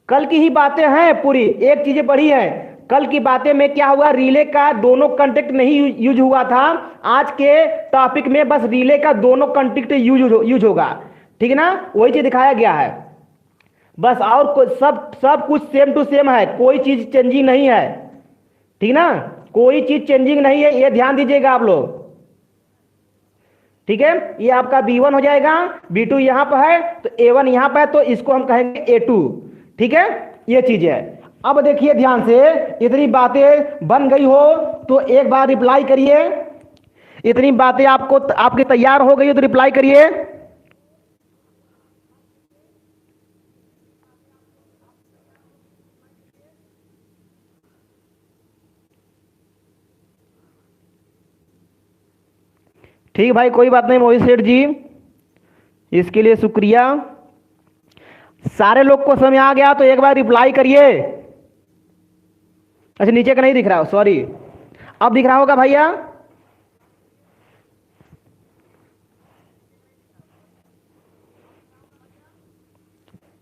S2: कल की ही बातें हैं पूरी, एक चीजें बढ़ी है। कल की बातें में क्या हुआ, रिले का दोनों कंटेक्ट नहीं यूज हुआ था, आज के टॉपिक में बस रिले का दोनों कंटेक्ट यूज होगा, ठीक है ना, वही चीज दिखाया गया है बस। और सब कुछ सेम टू सेम है, कोई चीज चेंजिंग नहीं है, ठीक ना, कोई चीज चेंजिंग नहीं है, ये ध्यान दीजिएगा आप लोग, ठीक है। ये आपका B1 हो जाएगा, B2 यहां पर है, तो A1 यहां पर है, तो इसको हम कहेंगे A2, ठीक है, ये चीज है। अब देखिए ध्यान से, इतनी बातें बन गई हो तो एक बार रिप्लाई करिए, इतनी बातें आपको आपकी तैयार हो गई हो तो रिप्लाई करिए। ठीक भाई, कोई बात नहीं मोहित सेठ जी, इसके लिए शुक्रिया। सारे लोग को समझ आ गया तो एक बार रिप्लाई करिए। अच्छा नीचे का नहीं दिख रहा, सॉरी, अब दिख रहा होगा भैया,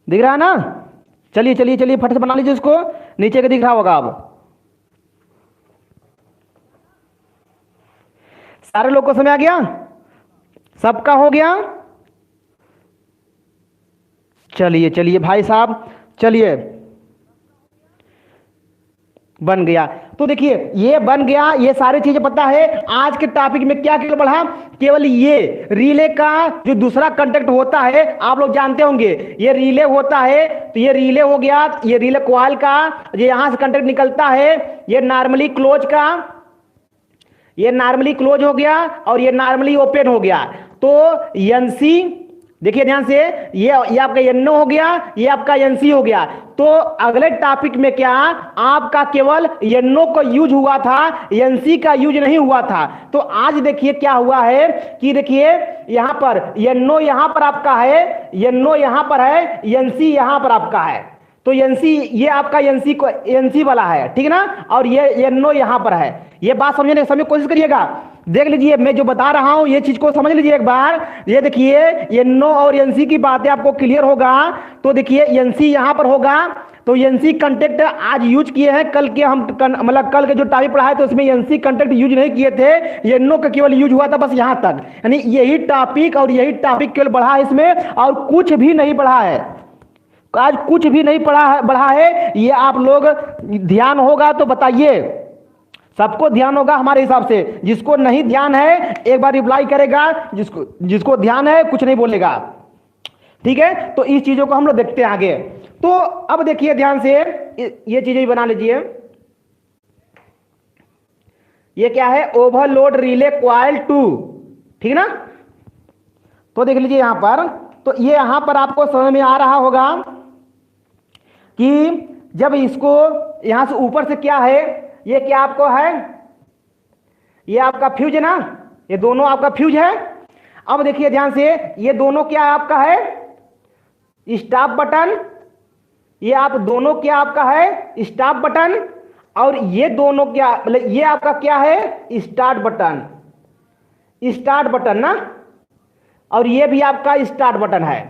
S2: दिख रहा है ना, चलिए चलिए चलिए फट से बना लीजिए उसको, नीचे का दिख रहा होगा। अब सारे लोग को समझ आ गया, सबका हो गया, चलिए चलिए भाई साहब, चलिए बन गया। तो देखिए ये बन गया, ये सारी चीजें पता है। आज के टॉपिक में क्या केवल बढ़ा, केवल ये रिले का जो दूसरा कंटेक्ट होता है आप लोग जानते होंगे, ये रिले होता है, तो ये रिले हो गया, ये रिले कॉइल का ये यहां से कंटेक्ट निकलता है, ये नॉर्मली क्लोज का, ये नॉर्मली क्लोज हो गया और ये नॉर्मली ओपन हो गया। तो एनसी देखिए ध्यान से, ये आपका एनओ हो गया, ये आपका एनसी हो गया। तो अगले टॉपिक में क्या, आपका केवल एनओ का यूज हुआ था, एनसी का यूज नहीं हुआ था। तो आज देखिए क्या हुआ है कि देखिए यहां पर एनओ यहां पर आपका है, एनओ यहां पर है, एनसी यहां पर आपका है, तो एनसी ये आपका एनसी को एनसी वाला है, ठीक है ना, और ये एनओ यहां पर है। ये बात समझने की कोशिश करिएगा। देख लीजिए मैं जो बता रहा हूं ये चीज को समझ लीजिए एक बार। ये देखिए एनओ और एनसी की बातें आपको क्लियर होगा। तो देखिए एनसी यहां पर होगा, तो एनसी कंटेक्ट आज यूज किए हैं, कल के हम मतलब कल के जो टॉपिक पढ़ाए तो उसमें एनसी कंटेक्ट यूज नहीं किए थे, एनओ का केवल यूज हुआ था बस यहां तक। यानी यही टॉपिक और यही टॉपिक केवल बढ़ा है इसमें, और कुछ भी नहीं बढ़ा है, आज कुछ भी नहीं बढ़ा है। ये आप लोग ध्यान होगा तो बताइए, सबको ध्यान होगा हमारे हिसाब से। जिसको नहीं ध्यान है एक बार रिप्लाई करेगा, जिसको ध्यान है कुछ नहीं बोलेगा, ठीक है। तो इस चीजों को हम लोग देखते हैं आगे। तो अब देखिए ध्यान से, ये चीजें भी बना लीजिए। ये क्या है, ओवरलोड रिले कॉइल 2, ठीक ना। तो देख लीजिए यहां पर, तो ये यहां पर आपको समझ में आ रहा होगा कि जब इसको यहां से ऊपर से क्या है, ये क्या आपको है, ये आपका फ्यूज है ना, ये दोनों आपका फ्यूज है। अब देखिए ध्यान से, ये दोनों क्या आपका है, स्टॉप बटन, ये आप दोनों क्या आपका है, स्टॉप बटन, और ये दोनों क्या मतलब ये आपका क्या है, स्टार्ट बटन, स्टार्ट बटन ना, और ये भी आपका स्टार्ट बटन है,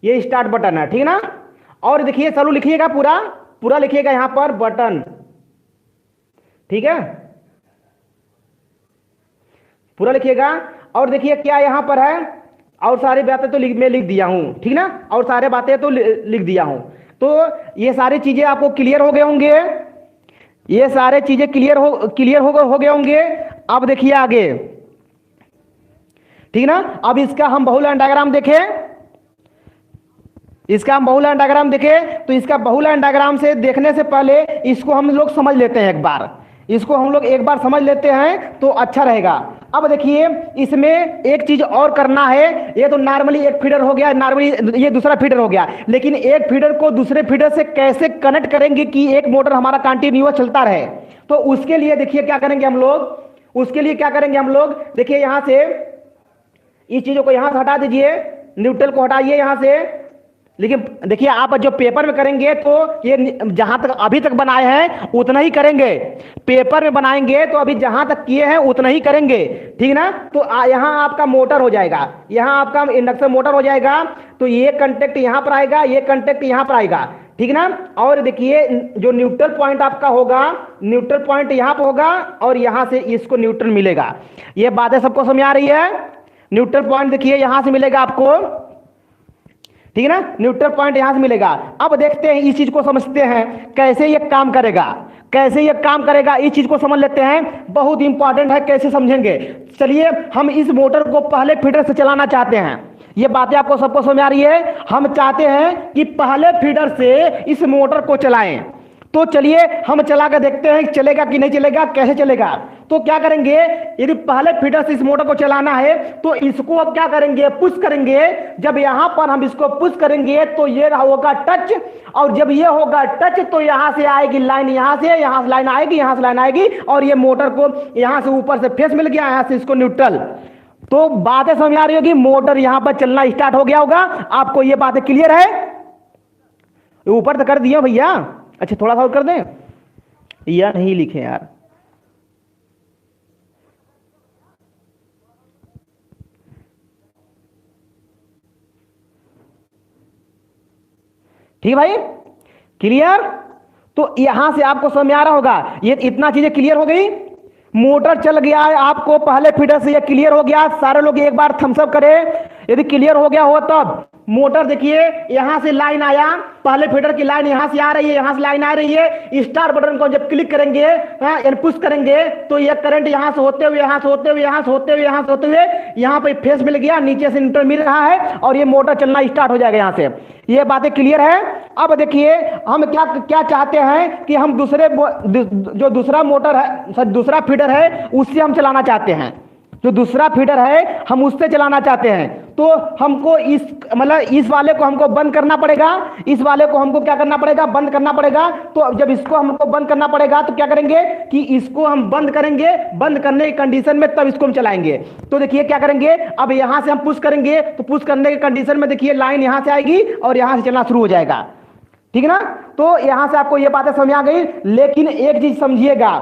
S2: ये स्टार्ट बटन है, ठीक ना। और देखिए चालू लिखिएगा, पूरा पूरा लिखिएगा यहां पर बटन, ठीक है, पूरा लिखिएगा। और देखिए क्या यहां पर है, और सारी बातें तो मैं लिख दिया हूं, ठीक ना, और सारे बातें तो लिख दिया हूं। तो ये सारी चीजें आपको क्लियर हो गए होंगे, ये सारे चीजें क्लियर हो गए होंगे। अब देखिए आगे, ठीक ना। अब इसका हम बहुलक डायग्राम देखें, इसका हम बहुलक डायग्राम देखें। तो इसका बहुलक डायग्राम से देखने से पहले इसको हम लोग समझ लेते हैं एक बार, इसको हम लोग एक बार समझ लेते हैं तो अच्छा रहेगा। अब देखिए इसमें एक चीज और करना है, ये तो नॉर्मली एक फीडर हो गया, नॉर्मली ये दूसरा फीडर हो गया, लेकिन एक फीडर को दूसरे फीडर से कैसे कनेक्ट करेंगे कि एक मोटर हमारा कंटिन्यूअस चलता रहे। तो उसके लिए देखिए क्या करेंगे हम लोग, उसके लिए क्या करेंगे हम लोग, देखिए यहां से इस चीजों को यहां से हटा दीजिए, न्यूट्रल को हटाइए यहां से। लेकिन देखिए आप जो पेपर में करेंगे तो ये जहां तक अभी तक बनाए हैं उतना ही करेंगे, पेपर में बनाएंगे तो अभी जहां तक किए हैं उतना ही करेंगे, ठीक ना। तो यहां आपका मोटर हो जाएगा, यहां आपका इंडक्शन मोटर हो जाएगा। तो ये कंटेक्ट यहां पर आएगा, ये कंटेक्ट यहां पर आएगा, ठीक ना। और देखिए जो न्यूट्रल पॉइंट आपका होगा, न्यूट्रल पॉइंट यहां पर होगा और यहां से इसको न्यूट्रल मिलेगा। ये बातें सबको समझ आ रही है। न्यूट्रल पॉइंट देखिए यहां से मिलेगा आपको, ठीक है ना, न्यूट्रल पॉइंट यहां से मिलेगा। अब देखते हैं इस चीज को समझते हैं कैसे ये काम करेगा, कैसे ये काम करेगा, इस चीज को समझ लेते हैं। बहुत इंपॉर्टेंट है, कैसे समझेंगे। चलिए हम इस मोटर को पहले फीडर से चलाना चाहते हैं, ये बातें आपको सबको समझ आ रही है। हम चाहते हैं कि पहले फीडर से इस मोटर को चलाएं। तो चलिए हम चला कर देखते हैं चलेगा कि नहीं चलेगा, कैसे चलेगा। तो क्या करेंगे, यदि पहले फीडर से इस मोटर को चलाना है तो इसको अब क्या करेंगे, पुश करेंगे। जब यहां पर हम इसको पुश करेंगे तो ये होगा टच, और जब ये होगा टच तो यहां से आएगी लाइन, यहां से लाइन आएगी, यहां से लाइन आएगी, और ये मोटर को यहां से ऊपर से फेस मिल गया, यहां से इसको न्यूट्रल। तो बातें समझ आ रही होगी, मोटर यहां पर चलना स्टार्ट हो गया होगा। आपको ये बातें क्लियर है, ऊपर तो कर दिया भैया, अच्छा थोड़ा सा और कर दें, या नहीं लिखे यार। ठीक भाई, क्लियर। तो यहां से आपको समझ में आ रहा होगा, ये इतना चीजें क्लियर हो गई। मोटर चल गया है, आपको पहले फीडर से ये क्लियर हो गया। सारे लोग एक बार थम्स अप करें यदि क्लियर हो गया हो तब। मोटर देखिए यहां से लाइन आया, पहले फीडर की लाइन यहां से आ रही है, यहां से लाइन आ रही है। स्टार्ट बटन को जब क्लिक करेंगे यानी पुश करेंगे तो ये करंट यहां से होते हुए, यहां से होते हुए, यहां से होते हुए, यहां से होते हुए यहां पे फेस मिल गया, नीचे से न्यूट्रल मिल रहा है और ये मोटर चलना स्टार्ट हो जाएगा यहां से। ये बातें क्लियर है। अब देखिए हम क्या क्या चाहते हैं कि हम जो दूसरा मोटर है, दूसरा फीडर है उससे हम चलाना चाहते हैं, जो दूसरा फीडर है हम उससे चलाना चाहते हैं। तो हमको इस मतलब इस वाले को हमको बंद करना पड़ेगा, इस वाले को हमको क्या करना पड़ेगा, बंद करना पड़ेगा। तो जब इसको हमको बंद करना पड़ेगा तो क्या करेंगे कि इसको हम बंद करेंगे, बंद करने की कंडीशन में तब इसको हम चलाएंगे। तो देखिए क्या करेंगे, अब यहां से हम पुश करेंगे तो पुश करने की कंडीशन में देखिए लाइन यहां से आएगी और यहां से चलना शुरू हो जाएगा, ठीक है ना। तो यहां से आपको ये बातें समझ आ गई। लेकिन एक चीज समझिएगा,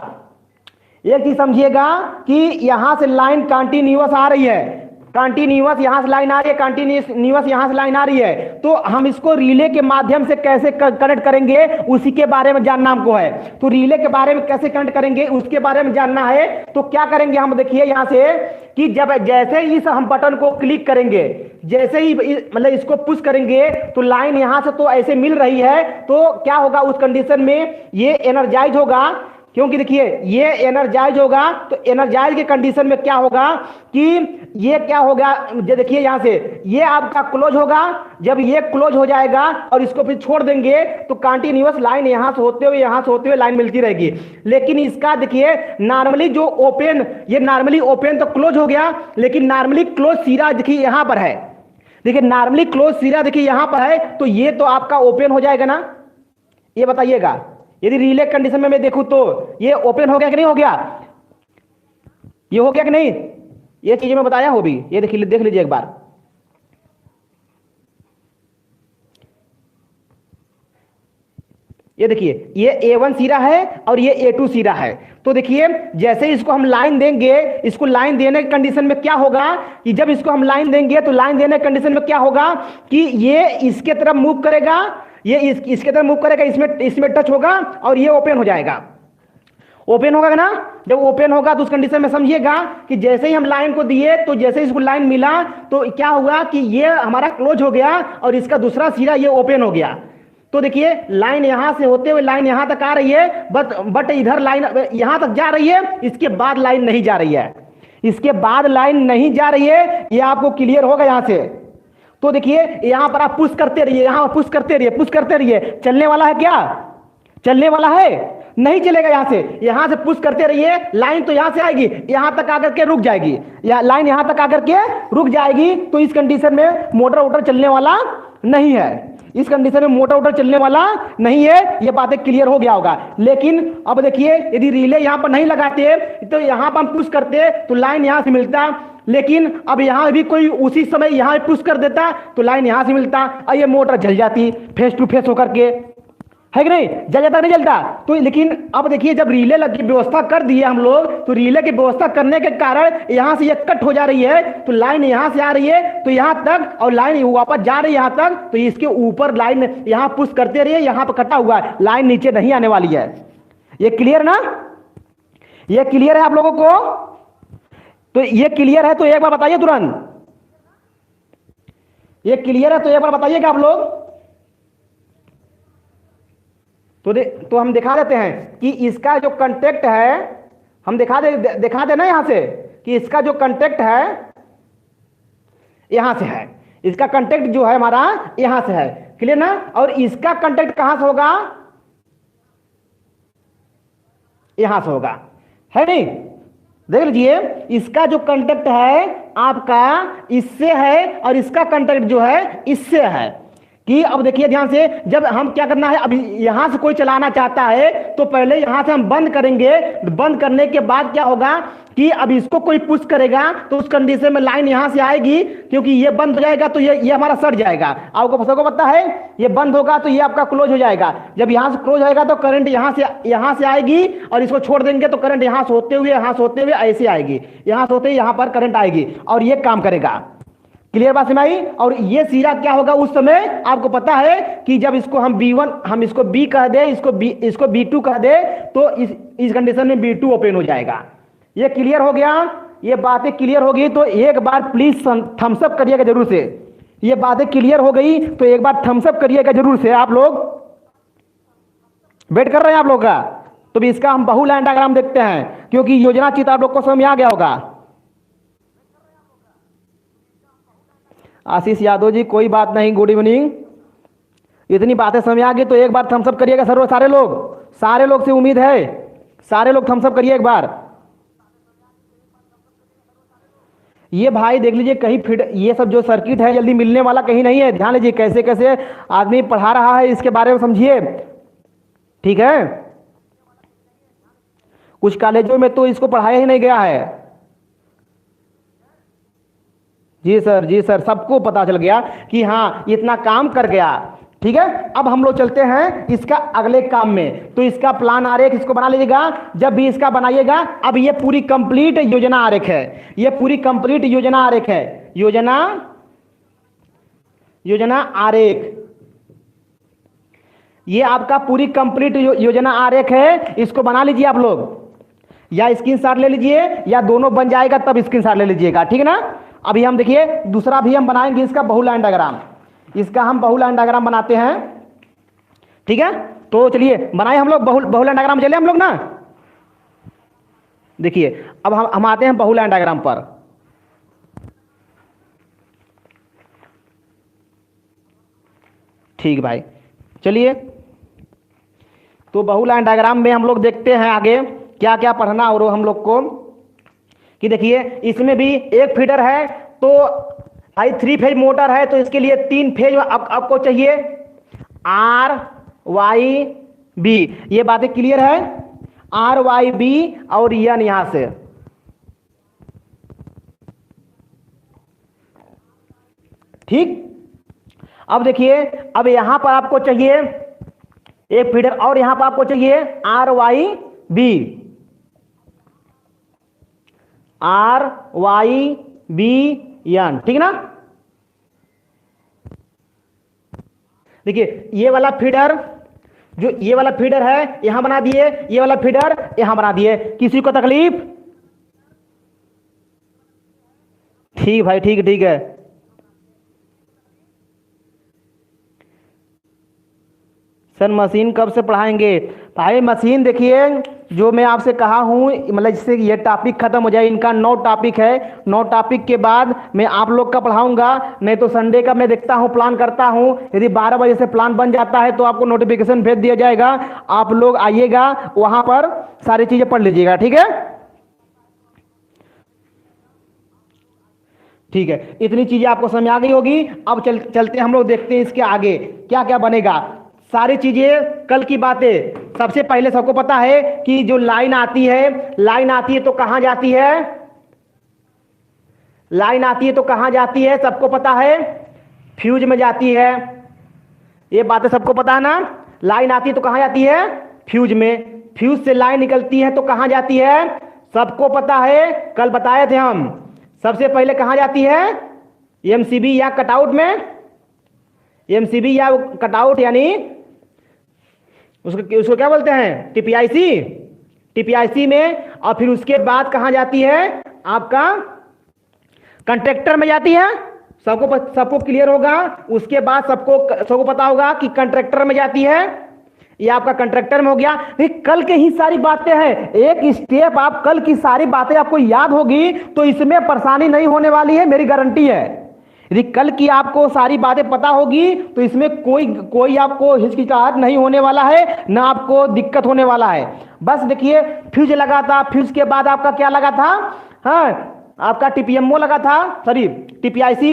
S2: एक चीज समझिएगा कि यहां से लाइन कंटिन्यूअस आ रही है, कंटिन्यूअस यहां से लाइन आ रही है, कंटिन्यूअस यहां से लाइन आ रही है। तो हम इसको रिले के माध्यम से कैसे कनेक्ट करेंगे उसी के बारे में जानना हमको है। तो रिले के बारे में कैसे कनेक्ट करेंगे उसके बारे में जानना है। तो क्या करेंगे हम, देखिए यहां से कि जब जैसे ही इस हम बटन को क्लिक करेंगे, जैसे ही मतलब इसको पुश करेंगे तो लाइन यहां से तो ऐसे मिल रही है, तो क्या होगा उस कंडीशन में ये एनर्जाइज होगा, क्योंकि देखिए ये एनर्जाइज होगा। तो एनर्जाइज के कंडीशन में क्या होगा कि ये क्या होगा, ये देखिए यहां से ये आपका क्लोज होगा। जब ये क्लोज हो जाएगा और इसको फिर छोड़ देंगे तो कंटिन्यूअस लाइन यहां से होते हुए यहां से होते हुए लाइन मिलती रहेगी। लेकिन इसका देखिए नॉर्मली जो ओपन, ये नॉर्मली ओपन तो क्लोज हो गया, लेकिन नॉर्मली क्लोज सिरा देखिए यहां पर है, देखिए नॉर्मली क्लोज सिरा देखिए यहां पर है। तो ये तो आपका ओपन हो जाएगा ना, ये बताइएगा। यदि रिले कंडीशन में मैं देखूं तो ये ओपन हो गया कि नहीं हो गया, ये हो गया कि नहीं, ये चीजें मैं बताया हो भी, ये देखिए देख लीजिए एक बार। ये देखिए ये A1 सिरा है और ये A2 सिरा है। तो देखिए जैसे इसको हम लाइन देंगे, इसको लाइन देने की कंडीशन में क्या होगा कि जब इसको हम लाइन देंगे तो लाइन देने की कंडीशन में क्या होगा कि ये इसके तरफ मूव करेगा, ये इसके तरफ मूव करेगा, इसमें टच होगा और ये ओपन हो जाएगा, ओपन होगा ना। जब ओपन होगा तो उस कंडीशन में समझिएगा कि जैसे ही हम लाइन को दिए तो जैसे इसको लाइन मिला तो क्या हुआ कि ये हमारा क्लोज हो गया और इसका दूसरा सिरा ये ओपन हो गया। तो देखिए लाइन यहां से होते हुए लाइन यहां तक आ रही है, बट इधर लाइन यहां तक जा रही है, इसके बाद लाइन नहीं जा रही है, इसके बाद लाइन नहीं जा रही है। ये आपको क्लियर होगा यहां से। तो देखिए यहां पर आप पुश करते रहिए, यहां पुश करते रहिए, पुश करते रहिए। चलने वाला है क्या, चलने वाला है नहीं चलेगा। यहां से पुश करते रहिए, लाइन तो यहां से आएगी, यहां तक आकर के रुक जाएगी, या लाइन यहां तक आकर के रुक जाएगी। तो इस कंडीशन में मोटर वोटर चलने वाला नहीं है, इस कंडीशन में मोटर वोटर चलने वाला नहीं है। ये बातें क्लियर हो गया होगा। लेकिन अब देखिए यदि रिले यहां पर नहीं लगाते तो यहां पर हम पुश करते तो लाइन यहां से मिलता, लेकिन अब यहां भी कोई उसी समय यहां पुश कर देता तो लाइन यहां से मिलता और ये मोटर जल जाती फेस टू फेस होकर के, है कि नहीं, जल जाता नहीं जलता। तो लेकिन अब देखिए जब रिले की व्यवस्था कर दी है हम लोग, तो रिले की व्यवस्था करने के कारण यहां से ये कट हो जा रही है, तो लाइन यहां से आ रही है तो यहां तक और लाइन वापस जा रही है यहां तक, तो इसके ऊपर लाइन यहां पुश करते रहिए, यहां पर कटा हुआ है, लाइन नीचे नहीं आने वाली है। ये क्लियर ना, ये क्लियर है आप लोगों को। तो ये क्लियर है तो एक बार बताइए तुरंत, ये क्लियर है तो एक बार बताइएगा आप लोग। तो हम दिखा देते हैं कि इसका जो कांटेक्ट है, हम दिखा दे ना यहां से कि इसका जो कांटेक्ट है यहां से है, इसका कांटेक्ट जो है हमारा यहां से है, क्लियर ना। और इसका कांटेक्ट कहां से होगा, यहां से होगा, है नहीं। देख लीजिए इसका जो कांटेक्ट है आपका इससे है और इसका कांटेक्ट जो है इससे है। कि अब देखिए ध्यान से, जब हम क्या करना है, अब यहां से कोई चलाना चाहता है तो पहले यहां से हम बंद करेंगे, बंद करने के बाद क्या होगा कि अब इसको कोई पुश करेगा तो उस कंडीशन में लाइन यहां से आएगी, क्योंकि ये बंद हो जाएगा तो ये हमारा सट जाएगा। आपको सबको पता है ये बंद होगा तो ये आपका क्लोज हो जाएगा। जब यहां से क्लोज होएगा तो करंट यहां से आएगी और इसको छोड़ देंगे तो करंट यहां से होते हुए ऐसे आएगी, यहां से होते यहां पर करंट आएगी और ये काम करेगा। क्लियर बात समझ आई। और ये सिरा क्या होगा उस समय आपको पता है कि जब इसको हम B1 हम इसको B कह दे, इसको B2 कह दे, तो इस कंडीशन में B2 ओपन हो जाएगा। ये क्लियर हो गया, ये बातें क्लियर हो गई तो एक बार प्लीज थम्स अप करिएगा जरूर से। ये बातें क्लियर हो गई तो एक बार थम्स अप करिएगा जरूर से। आप लोग वेट कर रहे हैं आप लोग का, तो भी इसका हम बहु लाइन डायग्राम देखते हैं, क्योंकि योजना चित्र आप लोग को समझ में आ गया होगा। आशीष यादव जी कोई बात नहीं, गुड इवनिंग। इतनी बातें समझ आ गई तो एक बार थम्स अप करिएगा सारे लोग से उम्मीद है, सारे लोग थम्स अप करिए एक बार। ये भाई देख लीजिए कहीं फिट, ये सब जो सर्किट है जल्दी मिलने वाला कहीं नहीं है। ध्यान लीजिए कैसे कैसे आदमी पढ़ा रहा है, इसके बारे में समझिए, ठीक है। कुछ कॉलेजों में तो इसको पढ़ाया ही नहीं गया है। जी सर, जी सर, सबको पता चल गया कि हाँ इतना काम कर गया, ठीक है। अब हम लोग चलते हैं इसका अगले काम में। तो इसका प्लान आरेख इसको बना लीजिएगा जब भी इसका बनाइएगा। अब ये पूरी कंप्लीट योजना आरेख है, ये पूरी कंप्लीट योजना आरेख है, योजना आरेख, ये आपका पूरी कंप्लीट योजना आरेख है। इसको बना लीजिए आप लोग, या स्क्रीनशॉट ले लीजिए या दोनों बन जाएगा तब स्क्रीनशॉट ले लीजिएगा, ठीक है ना। अभी हम देखिए दूसरा भी हम बनाएंगे इसका बहुलाइन डायग्राम, इसका हम बहुलाइन डायग्राम बनाते हैं, ठीक है। तो चलिए बनाए हम लोग बहुलाइन डायग्राम, चले हम लोग ना। देखिए अब हम आते हैं बहुलाइन डायग्राम पर। ठीक भाई, चलिए तो बहुलाइन डायग्राम में हम लोग देखते हैं आगे क्या क्या पढ़ना और हम लोग को, कि देखिए इसमें भी एक फीडर है, तो भाई 3 फेज मोटर है, तो इसके लिए 3 फेज आपको चाहिए, आर वाई बी। ये बातें क्लियर है, आर वाई बी और एन यहां से, ठीक। अब देखिए अब यहां पर आपको चाहिए एक फीडर और यहां पर आपको चाहिए R Y B, R Y B N, ठीक ना। देखिए ये वाला फीडर, जो ये वाला फीडर है यहां बना दिए, ये वाला फीडर यहां बना दिए, किसी को तकलीफ? ठीक भाई, ठीक ठीक है। सर मशीन कब से पढ़ाएंगे? भाई मशीन देखिए जो मैं आपसे कहा हूँ, मतलब जिससे ये टॉपिक खत्म हो जाए, इनका 9 टॉपिक है, 9 टॉपिक के बाद मैं आप लोग का पढ़ाऊंगा। नहीं तो संडे का मैं देखता हूँ, प्लान करता हूँ, यदि 12 बजे से प्लान बन जाता है तो आपको नोटिफिकेशन भेज दिया जाएगा, आप लोग आइएगा, वहां पर सारी चीजें पढ़ लीजिएगा, ठीक है। ठीक है, इतनी चीजें आपको समझ आ गई होगी। अब चलते हम लोग देखते हैं इसके आगे क्या क्या बनेगा। सारी चीजें कल की बातें। सबसे पहले सबको पता है कि जो लाइन आती है तो कहां जाती है, लाइन आती है तो कहां जाती है, सबको पता है, फ्यूज में जाती है। ये बातें सबको पता है ना। लाइन आती है तो कहां जाती है, फ्यूज में। फ्यूज से लाइन निकलती है तो कहां जाती है, सबको पता है, कल बताए थे हम। सबसे पहले कहां जाती है, एमसीबी या कटआउट में। एमसीबी या कटआउट यानी उसको क्या बोलते हैं, टीपीआईसी, टीपीआईसी में। और फिर उसके बाद कहां जाती है, आपका कंट्रैक्टर में जाती है। सबको क्लियर होगा। उसके बाद सबको पता होगा कि कंट्रैक्टर में जाती है। ये आपका कंट्रैक्टर में हो गया। कल के ही सारी बातें हैं, एक स्टेप आप कल की सारी बातें आपको याद होगी तो इसमें परेशानी नहीं होने वाली है, मेरी गारंटी है। यदि कल की आपको सारी बातें पता होगी तो इसमें कोई आपको हिचकिचाहट नहीं होने वाला है, ना आपको दिक्कत होने वाला है। बस देखिए फ्यूज लगा था, फ्यूज के बाद आपका क्या लगा था, हाँ आपका टीपीएमओ लगा था, सॉरी टीपीआईसी,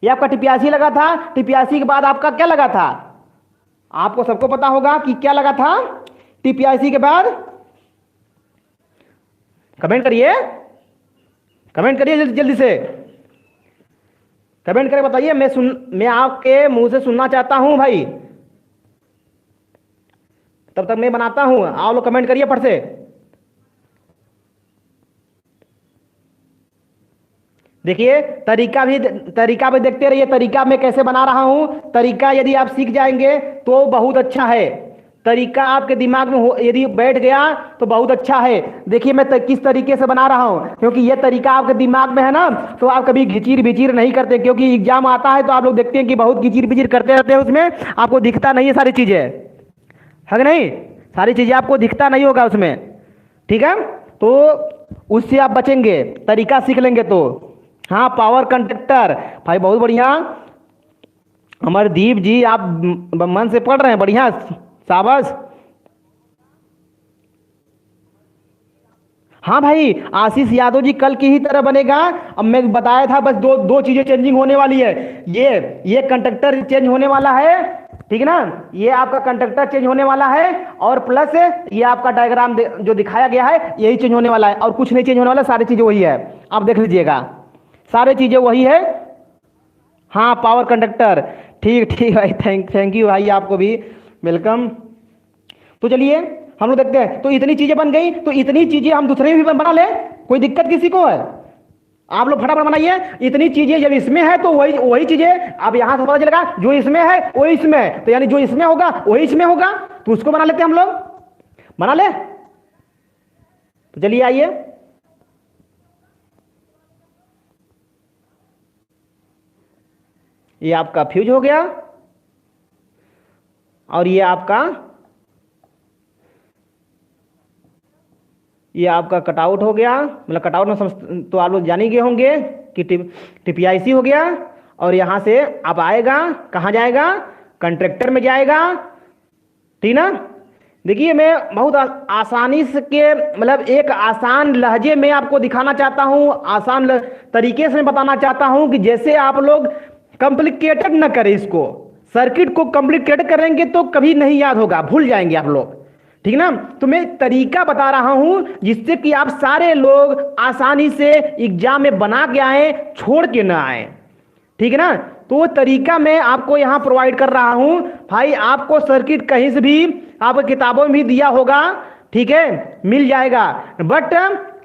S2: ये आपका टीपीआईसी लगा था। टीपीआईसी के बाद आपका क्या लगा था, आपको सबको पता होगा कि क्या लगा था टीपीआईसी के बाद। कमेंट करिए, कमेंट करिए जल्दी से, कमेंट करके बताइए। मैं आपके मुंह से सुनना चाहता हूं भाई, तब तक मैं बनाता हूं, आप लोग कमेंट करिए फट से। देखिए तरीका भी देखते रहिए, तरीका मैं कैसे बना रहा हूं। तरीका यदि आप सीख जाएंगे तो बहुत अच्छा है, तरीका आपके दिमाग में यदि बैठ गया तो बहुत अच्छा है। देखिए मैं किस तरीके से बना रहा हूं, क्योंकि यह तरीका आपके दिमाग में है ना, तो आप कभी घिचीर बिचीर नहीं करते। क्योंकि एग्जाम आता है तो आप लोग देखते हैं कि बहुत घिचीर बिचीर करते रहते हैं, उसमें आपको दिखता नहीं है सारी चीजें, है कि नहीं, सारी चीजें आपको दिखता नहीं होगा उसमें, ठीक है। तो उससे आप बचेंगे, तरीका सीख लेंगे तो। हाँ पावर कंडक्टर भाई बहुत बढ़िया, अमरदीप जी आप मन से पढ़ रहे हैं, बढ़िया, शाबाश। हाँ भाई, आशीष यादव जी कल की ही तरह बनेगा। अब मैं बताया था, बस दो दो चीजें चेंजिंग होने वाली है। ये कंडक्टर चेंज होने वाला है, ठीक है ना, ये आपका कंडक्टर चेंज होने वाला है, और प्लस ये आपका डायग्राम जो दिखाया गया है यही चेंज होने वाला है, और कुछ नहीं चेंज होने वाला, सारी चीजें वही है। आप देख लीजिएगा, सारी चीजें वही है। हाँ, पावर कंडक्टर, ठीक ठीक भाई, थैंक यू भाई, आपको भी वेलकम। तो चलिए हम लोग देखते हैं। तो इतनी चीजें बन गई, तो इतनी चीजें हम दूसरे भी बना ले, कोई दिक्कत किसी को है? आप लोग फटाफट बनाइए। इतनी चीजें जब इसमें है तो वही वही चीजें अब यहां से पता चलेगा, जो इसमें है वही इसमें है, तो यानी जो इसमें होगा वही इसमें होगा, तो उसको बना लेते हैं हम लोग, बना ले। तो चलिए आइए, ये आपका फ्यूज हो गया, और ये आपका कटआउट हो गया। मतलब कटआउट में समझ तो आप लोग जान ही गए होंगे कि टीपीआईसी हो गया, और यहां से अब आएगा, कहां जाएगा? कंट्रैक्टर में जाएगा, ठीक ना। देखिए मैं बहुत आसानी से के मतलब एक आसान लहजे में आपको दिखाना चाहता हूं, आसान तरीके से बताना चाहता हूं कि जैसे आप लोग कॉम्प्लिकेटेड न करें इसको। सर्किट को कॉम्प्लिकेटेड करेंगे तो कभी नहीं याद होगा, भूल जाएंगे आप लोग, ठीक ना। तो मैं तरीका बता रहा हूं जिससे कि आप सारे लोग आसानी से एग्जाम में बना के आए, छोड़ के ना आए, ठीक है ना। तो वो तरीका मैं आपको यहां प्रोवाइड कर रहा हूं भाई। आपको सर्किट कहीं से भी आपको किताबों में भी दिया होगा, ठीक है, मिल जाएगा, बट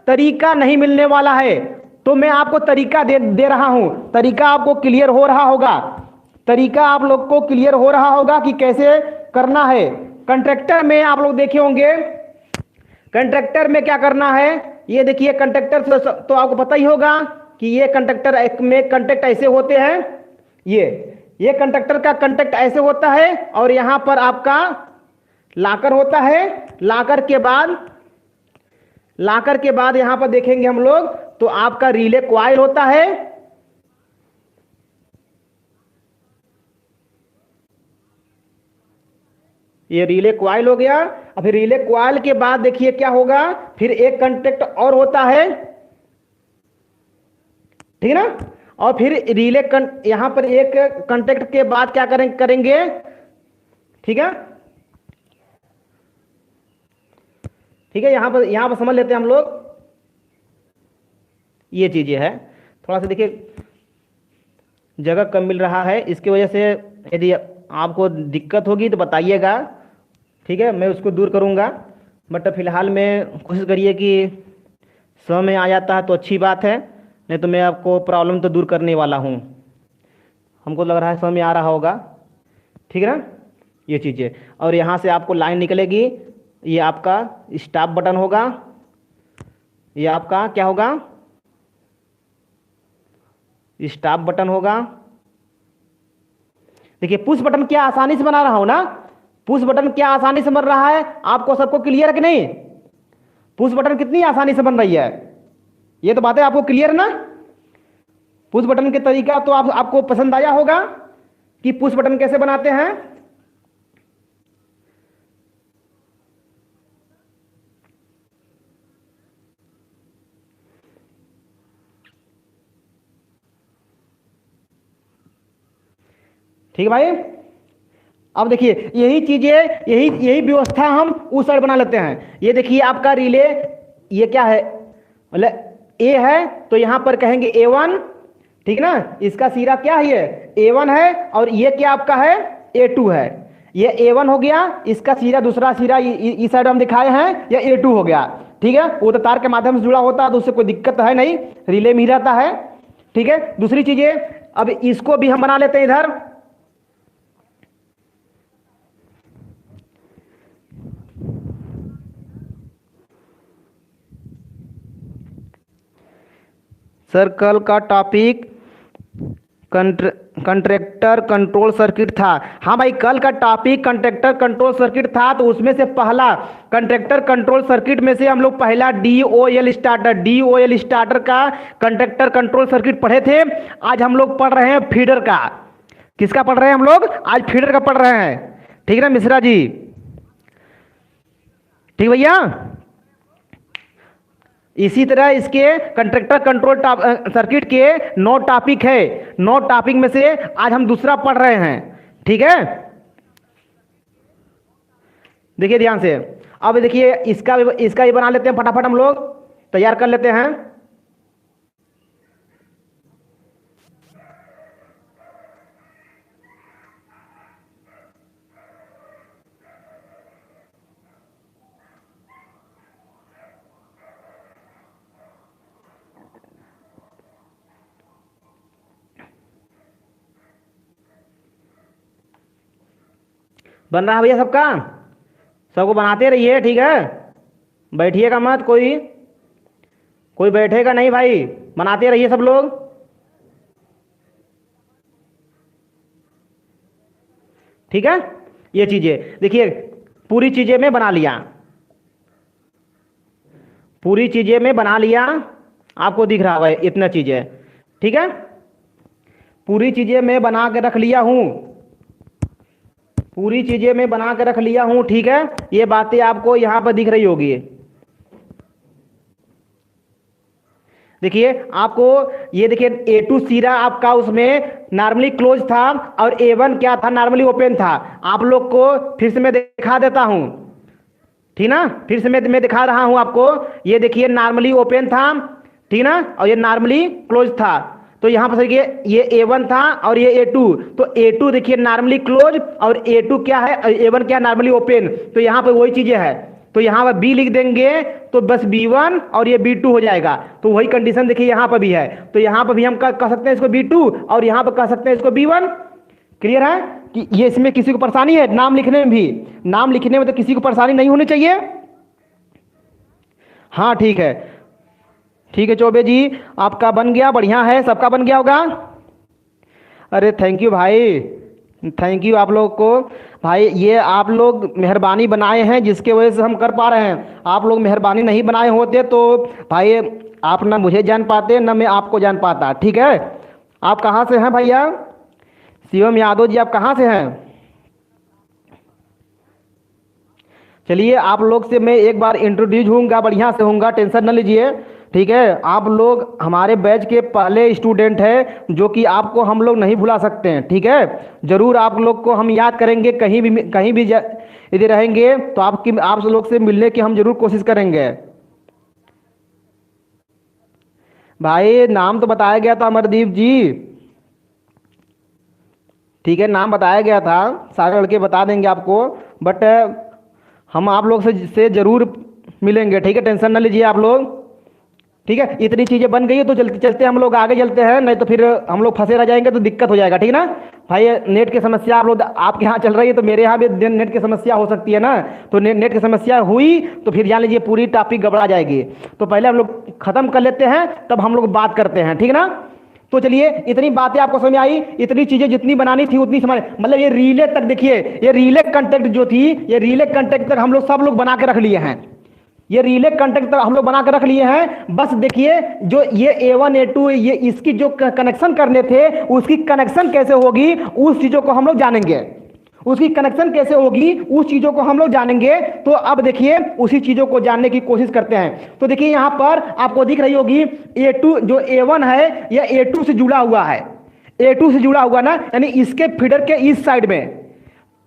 S2: तरीका नहीं मिलने वाला है। तो मैं आपको तरीका दे रहा हूं, तरीका आपको क्लियर हो रहा होगा, तरीका आप लोग को क्लियर हो रहा होगा कि कैसे करना है। कंट्रैक्टर में आप लोग देखे होंगे, कंट्रैक्टर में क्या करना है, ये देखिए कंट्रैक्टर तो आपको पता ही होगा कि ये कंडक्टर में कंटैक्ट ऐसे होते हैं, ये कंडक्टर का कंटैक्ट ऐसे होता है, और यहां पर आपका लाकर होता है। लाकर के बाद यहां पर देखेंगे हम लोग तो आपका रिले कॉइल होता है, ये रिले कॉइल हो गया। और फिर रिले कॉइल के बाद देखिए क्या होगा, फिर एक कंटैक्ट और होता है, ठीक है ना। और फिर यहां पर एक कंटैक्ट के बाद क्या करेंगे, ठीक है, ठीक है। यहां पर समझ लेते हैं हम लोग, ये चीजें है। थोड़ा सा देखिए जगह कम मिल रहा है, इसकी वजह से यदि आपको दिक्कत होगी तो बताइएगा, ठीक है, मैं उसको दूर करूंगा। बट फिलहाल में कोशिश करिए कि समय में आ जाता है तो अच्छी बात है, नहीं तो मैं आपको प्रॉब्लम तो दूर करने वाला हूँ। हमको लग रहा है समझ में आ रहा होगा, ठीक है ना, ये चीज़ें। और यहाँ से आपको लाइन निकलेगी, ये आपका स्टॉप बटन होगा, ये आपका क्या होगा, स्टॉप बटन होगा। देखिए पुश बटन क्या आसानी से बना रहा हूं ना, पुश बटन क्या आसानी से बन रहा है, आपको सबको क्लियर है कि नहीं? पुश बटन कितनी आसानी से बन रही है, ये तो बातें आपको क्लियर है ना। पुश बटन के तरीका तो आपको पसंद आया होगा कि पुश बटन कैसे बनाते हैं। ठीक है भाई, अब देखिए यही चीजें, यही व्यवस्था हम उस साइड बना लेते हैं। ये देखिए आपका रिले, ये क्या है, मतलब ए है तो यहां पर कहेंगे A1, ठीक ना, इसका सिरा क्या है, ये A1 है, और ये क्या आपका है, A2 है। ये A1 हो गया, इसका सिरा दूसरा सिरा इस साइड हम दिखाए हैं, ये A2 हो गया, ठीक है। वो तो तार के माध्यम से जुड़ा होता है तो उससे कोई दिक्कत है नहीं, रिले में ही रहता है, ठीक है। दूसरी चीजें अब इसको भी हम बना लेते हैं इधर। सर कल का टॉपिक कंट्रैक्टर कंट्रोल सर्किट था। हाँ भाई, कल का टॉपिक कंट्रैक्टर कंट्रोल सर्किट था, तो उसमें से पहला कंट्रैक्टर कंट्रोल सर्किट में से हम लोग पहला DOL स्टार्टर का कंट्रैक्टर कंट्रोल सर्किट पढ़े थे। आज हम लोग पढ़ रहे हैं फीडर का। किसका पढ़ रहे हैं हम लोग? आज फीडर का पढ़ रहे हैं, ठीक है ना मिश्रा जी, ठीक भैया। इसी तरह इसके कंट्रैक्टर कंट्रोल सर्किट के 9 टॉपिक है। 9 टॉपिक में से आज हम दूसरा पढ़ रहे हैं। ठीक है, देखिए ध्यान से। अब देखिए इसका भी बना लेते हैं, फटाफट हम लोग तैयार कर लेते हैं। बन रहा है भैया सबका? सबको बनाते रहिए, ठीक है, बैठिएगा मत, कोई बैठेगा नहीं भाई, बनाते रहिए सब लोग। ठीक है, ये चीजें देखिए, पूरी चीजें में बना लिया, पूरी चीजें में बना लिया, आपको दिख रहा है इतना चीजें। ठीक है, पूरी चीजें मैं बना के रख लिया हूं, पूरी चीजें मैं बना के रख लिया हूं। ठीक है, ये बातें आपको यहां पर दिख रही होगी। देखिए आपको ये देखिए A2 सिरा आपका उसमें नॉर्मली क्लोज था और A1 क्या था, नॉर्मली ओपन था। आप लोग को फिर से मैं दिखा देता हूं, ठीक ना, फिर से मैं दिखा रहा हूं आपको। ये देखिए नॉर्मली ओपन था, ठीक ना, और ये नॉर्मली क्लोज था। तो यहां पर देखिए ये A1 था और ये A2, तो A2 देखिए नॉर्मली क्लोज और A2 क्या है, A1 क्या, नॉर्मली ओपन। तो यहां पर वही चीजें है, तो यहां पर B लिख देंगे तो बस B1 और ये B2 हो जाएगा। तो वही कंडीशन देखिए यहां पर भी है, तो यहां पर भी हम कह सकते हैं इसको B2 और यहां पर कह सकते हैं इसको B1। क्लियर है कि ये इसमें किसी को परेशानी है? नाम लिखने में भी, नाम लिखने में तो किसी को परेशानी नहीं होनी चाहिए। हाँ ठीक है, ठीक है चौबे जी, आपका बन गया, बढ़िया है, सबका बन गया होगा। अरे थैंक यू भाई, थैंक यू आप लोग को भाई, ये आप लोग मेहरबानी बनाए हैं जिसके वजह से हम कर पा रहे हैं। आप लोग मेहरबानी नहीं बनाए होते तो भाई आप ना मुझे जान पाते ना मैं आपको जान पाता। ठीक है, आप कहाँ से हैं भैया? शिवम यादव जी, आप कहाँ से हैं? चलिए आप लोग से मैं एक बार इंट्रोड्यूस होऊंगा, बढ़िया से होऊंगा, टेंशन न लीजिए। ठीक है, आप लोग हमारे बैच के पहले स्टूडेंट हैं जो कि आपको हम लोग नहीं भुला सकते हैं। ठीक है, जरूर आप लोग को हम याद करेंगे, कहीं भी यदि रहेंगे तो आप लोग से मिलने की हम जरूर कोशिश करेंगे। भाई नाम तो बताया गया था अमरदीप जी, ठीक है, नाम बताया गया था, सारे लड़के बता देंगे आपको, बट हम आप लोग से जरूर मिलेंगे। ठीक है, टेंशन न लीजिए आप लोग। ठीक है, इतनी चीजें बन गई है तो चलते चलते हम लोग आगे चलते हैं, नहीं तो फिर हम लोग फंसे रह जाएंगे तो दिक्कत हो जाएगा। ठीक ना भाई, नेट की समस्या आप लोग आपके यहाँ चल रही है तो मेरे यहाँ भी नेट की समस्या हो सकती है ना, तो नेट की समस्या हुई तो फिर जान लीजिए पूरी टॉपिक गड़बड़ा जाएगी। तो पहले हम लोग खत्म कर लेते हैं तब हम लोग बात करते हैं। ठीक ना, तो चलिए इतनी बातें आपको समझ आई, इतनी चीजें जितनी बनानी थी उतनी समझ, मतलब ये रिले तक देखिए, ये रिले कंटेक्ट जो थी, ये रिले कंटेक्ट तक हम लोग सब लोग बना के रख लिए हैं, ये रिले कंटेक्ट तक हम लोग बना के रख लिए हैं। बस देखिए जो ये A1 A2 ये इसकी जो कनेक्शन करने थे उसकी कनेक्शन कैसे होगी उस चीजों को हम लोग जानेंगे, उसकी कनेक्शन कैसे होगी उस चीजों को हम लोग जानेंगे। तो अब देखिए उसी चीजों को जानने की कोशिश करते हैं। तो देखिए यहां पर आपको दिख रही होगी A2 जो A1 है यह A2 से जुड़ा हुआ है, A2 से जुड़ा हुआ ना, यानी इसके फीडर के इस साइड में,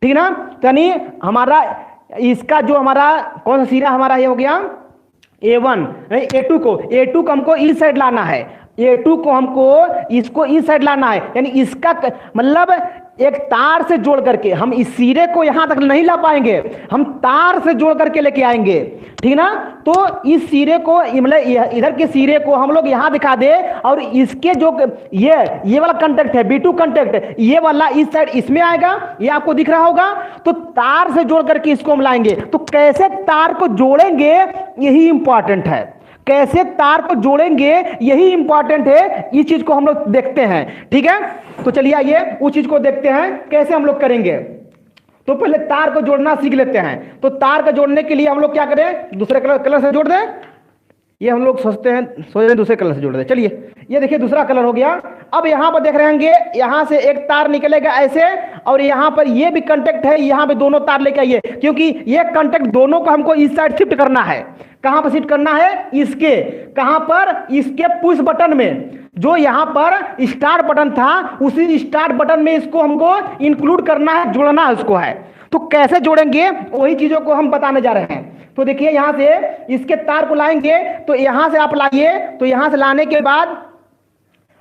S2: ठीक ना, यानी हमारा इसका जो हमारा कौन सा सिरा हमारा ये हो गया A1, A2 को हमको इस साइड लाना है, A2 को हमको इसको इस साइड लाना है, यानी इसका मतलब एक तार से जोड़ करके हम इस सिरे को यहां तक नहीं ला पाएंगे, हम तार से जोड़ करके लेके आएंगे। ठीक ना, तो इस सिरे को मतलब इधर के सिरे को हम लोग यहां दिखा दे और इसके जो ये वाला कंटेक्ट है B2 कंटेक्ट, ये वाला इस साइड इसमें आएगा, ये आपको दिख रहा होगा। तो तार से जोड़ करके इसको हम लाएंगे। तो कैसे तार को जोड़ेंगे यही इंपॉर्टेंट है, कैसे तार को जोड़ेंगे यही इंपॉर्टेंट है, इस चीज को हम लोग देखते हैं। ठीक है, तो चलिए आइए उस चीज को देखते हैं कैसे हम लोग करेंगे। तो पहले तार को जोड़ना सीख लेते हैं। तो तार को जोड़ने के लिए हम लोग क्या करें, दूसरे कलर से जोड़ दें, ये हम लोग सोच रहे हैं दूसरे कलर से जोड़ दें। चलिए ये देखिए दूसरा कलर हो गया। अब यहां पर देख रहे होंगे यहां से एक तार निकलेगा ऐसे, और यहां पर ये भी कांटेक्ट है, यहां पे दोनों तार लेके आइए, क्योंकि ये कांटेक्ट दोनों को हमको इस साइड शिफ्ट करना है, कहां पर शिफ्ट करना है, इसके कहां पर, इसके पुश बटन में। जो यहां पर स्टार्ट बटन था उसी स्टार्ट बटन में इसको हमको इंक्लूड करना है, जोड़ना है उसको है। तो कैसे जोड़ेंगे वही चीजों को हम बताने जा रहे हैं। तो देखिए यहां से इसके तार को लाएंगे, तो यहां से आप लाइए, तो यहां से लाने के बाद